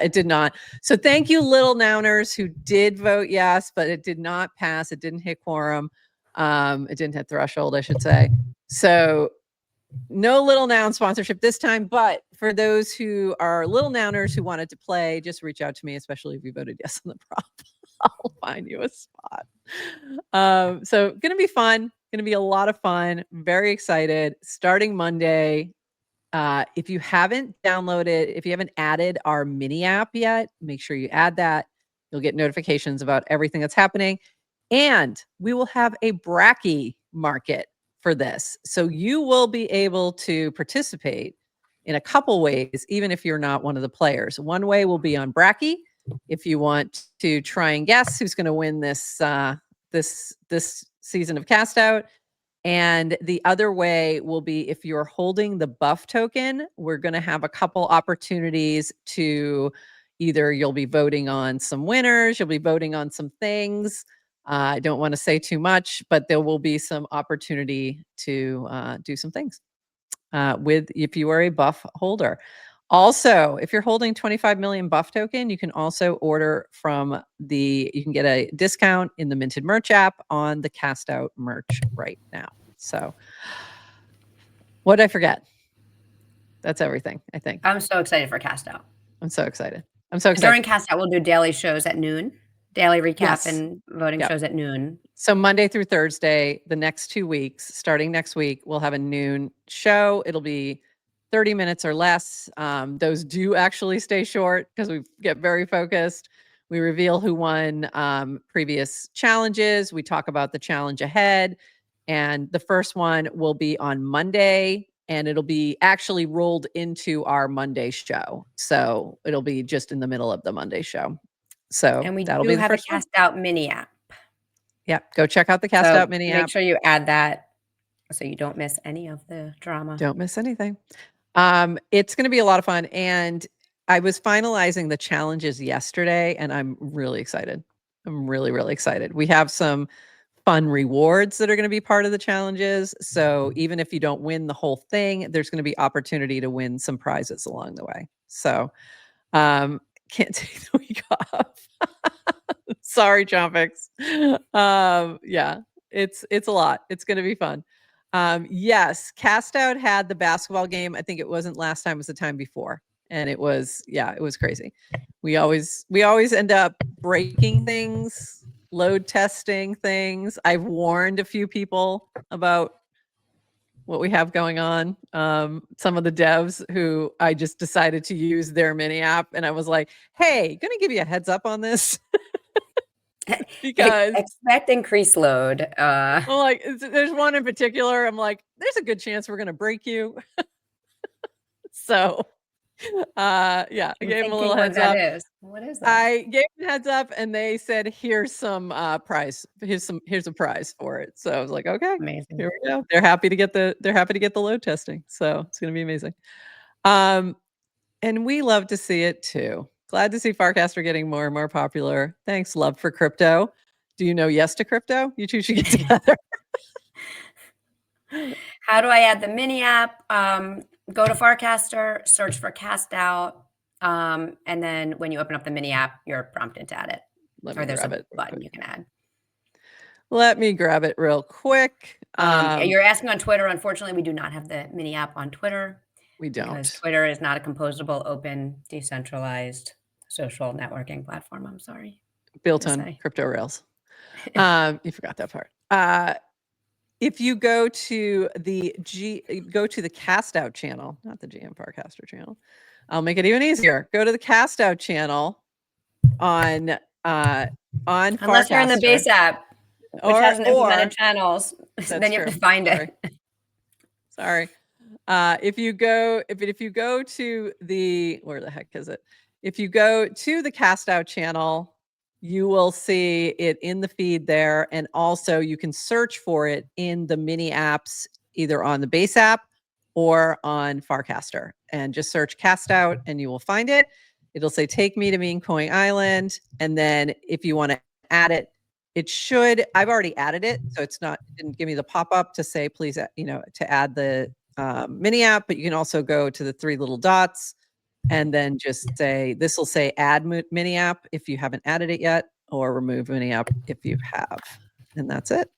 it did not. So thank you, Little Nowners, who did vote yes, but it did not pass. It didn't hit quorum. It didn't hit threshold, I should say. So no Little Noun sponsorship this time, but for those who are Little Nowners who wanted to play, just reach out to me, especially if you voted yes on the prop. I'll find you a spot. So going to be fun. Going to be a lot of fun. Very excited. Starting Monday. If you haven't downloaded, if you haven't added our mini app yet, make sure you add that. You'll get notifications about everything that's happening. And we will have a Bracky market for this. So you will be able to participate in a couple ways, even if you're not one of the players. One way will be on Bracky. If you want to try and guess who's going to win this this season of Cast Out. And the other way will be if you're holding the buff token, we're going to have a couple opportunities to either you'll be voting on some winners, you'll be voting on some things. I don't want to say too much, but there will be some opportunity to do some things if you are a buff holder. Also, if you're holding 25 million buff token, you can also order from you can get a discount in the Minted Merch app on the Cast Out merch right now. So what did I forget? That's everything, I think. I'm so excited for Cast Out. I'm so excited. During Cast Out, we'll do daily shows at noon, daily recap Yes. and voting shows at noon. So Monday through Thursday, the next 2 weeks, starting next week, we'll have a noon show. It'll be 30 minutes or less. Those do actually stay short because we get very focused. We reveal who won previous challenges. We talk about the challenge ahead. And the first one will be on Monday, and it'll be actually rolled into our Monday show. So it'll be just in the middle of the Monday show. So and we that'll do be the have a first one. Cast Out mini app. Yeah, go check out the Cast Out Mini app. Make sure you add that so you don't miss any of the drama. Don't miss anything. It's going to be a lot of fun. And I was finalizing the challenges yesterday, and I'm really excited. I'm really, really excited. We have some fun rewards that are going to be part of the challenges. So even if you don't win the whole thing, there's going to be opportunity to win some prizes along the way. So can't take the week off. Sorry, Chompix. Yeah, it's a lot. It's going to be fun. Yes, Cast Out had the basketball game. I think it wasn't last time, it was the time before. And it was, yeah, it was crazy. We always end up breaking things, load testing things. I've warned a few people about what we have going on. Some of the devs who I just decided to use their mini app, and I was like, hey, gonna give you a heads up on this. Because expect increased load. Well, like there's one in particular. I'm like, there's a good chance we're gonna break you. So, yeah, I gave him a little heads up. What is that? I gave him a heads up, and they said, "Here's some prize. Here's a prize for it." So I was like, "Okay, amazing. Here we go." They're happy to get the load testing. So it's gonna be amazing. And we love to see it too. Glad to see Farcaster getting more and more popular. Thanks, love for crypto. Do you know yes to crypto? You two should get together. How do I add the mini app? Go to Farcaster, search for Cast Out, and then when you open up the mini app, you're prompted to add it. Or there's a button you can add. Let me grab it real quick. You're asking on Twitter. Unfortunately, we do not have the mini app on Twitter. We don't. Because Twitter is not a composable, open, decentralized social networking platform. I'm sorry. Built on crypto rails. You forgot that part. If you go to the Cast Out channel, not the GM Farcaster channel, I'll make it even easier. Go to the Cast Out channel on unless you're in the base app, which hasn't implemented channels, then you have to find it. Sorry. If you go to the, where the heck is it? If you go to the Cast Out channel, you will see it in the feed there. And also you can search for it in the mini apps, either on the base app or on Farcaster, and just search Cast Out and you will find it. It'll say, take me to Meme Coin Island. And then if you want to add it, it should, I've already added it. So it didn't give me the pop-up to say, please, to add the mini app, but you can also go to the 3 little dots and then just say, this will say add mini app if you haven't added it yet, or remove mini app if you have, and that's it.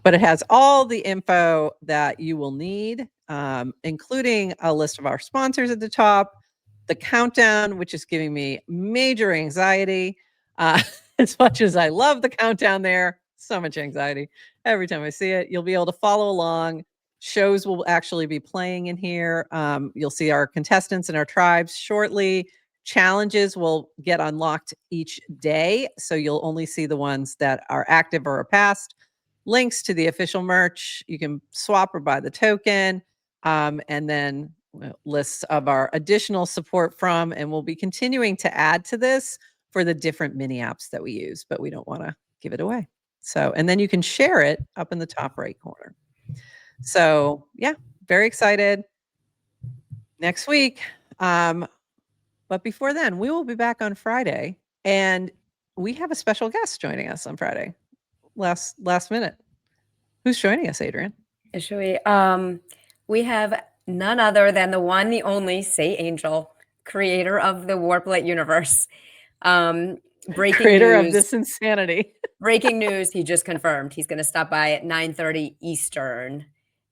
But it has all the info that you will need, including a list of our sponsors at the top, the countdown, which is giving me major anxiety. As much as I love the countdown there, so much anxiety every time I see it. You'll be able to follow along. Shows will actually be playing in here. You'll see our contestants and our tribes shortly. Challenges will get unlocked each day, so you'll only see the ones that are active or are past. Links to the official merch. You can swap or buy the token, and then lists of our additional support from, and we'll be continuing to add to this for the different mini apps that we use, but we don't want to give it away. So, and then you can share it up in the top right corner. So yeah, very excited next week. But before then, we will be back on Friday, and we have a special guest joining us on Friday. Last minute. Who's joining us, Adrian? Should we? We have none other than the one, the only Say Angel, creator of the Warplet universe. Creator of this insanity. Breaking news, he just confirmed he's going to stop by at 9:30 Eastern.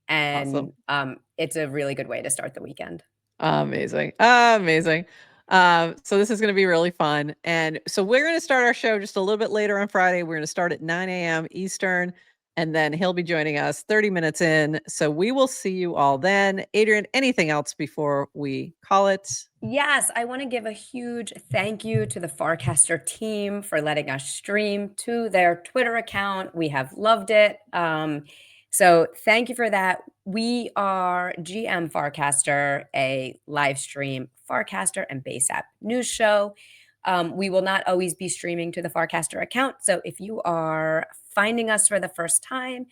And awesome. It's a really good way to start the weekend. Amazing. Amazing. So this is going to be really fun. And so we're going to start our show just a little bit later on Friday. We're going to start at 9 a.m. Eastern, and then he'll be joining us 30 minutes in. So we will see you all then. Adrian, anything else before we call it? Yes, I want to give a huge thank you to the Farcaster team for letting us stream to their Twitter account. We have loved it. So thank you for that. We are GM Farcaster, a live stream Farcaster and base app news show. We will not always be streaming to the Farcaster account. So if you are finding us for the first time,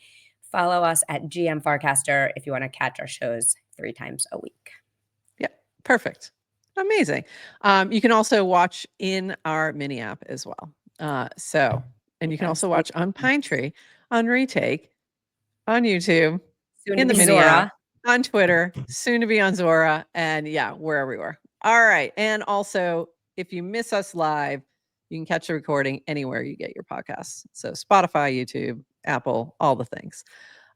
follow us at GM Farcaster if you want to catch our shows 3 times a week. Yeah, perfect. Amazing. You can also watch in our mini app as well. And you can also watch on Pine Tree, on Retake, on YouTube, in the mini app, on Twitter, soon to be on Zora, and yeah, we're everywhere. All right. And also, if you miss us live, you can catch the recording anywhere you get your podcasts. So Spotify, YouTube, Apple, all the things.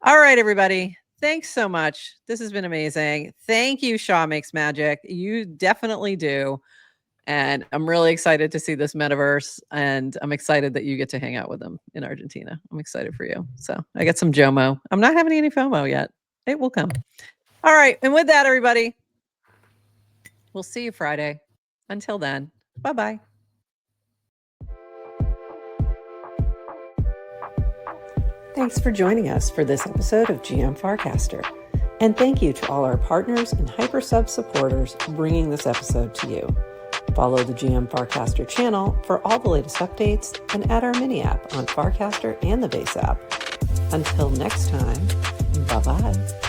All right, everybody. Thanks so much. This has been amazing. Thank you, ShawMakesMagic. You definitely do. And I'm really excited to see this metaverse. And I'm excited that you get to hang out with them in Argentina. I'm excited for you. So I got some JOMO. I'm not having any FOMO yet. It will come. All right. And with that, everybody, we'll see you Friday. Until then, bye-bye. Thanks for joining us for this episode of GM Farcaster. And thank you to all our partners and HyperSub supporters bringing this episode to you. Follow the GM Farcaster channel for all the latest updates and add our mini app on Farcaster and the base app. Until next time, bye-bye.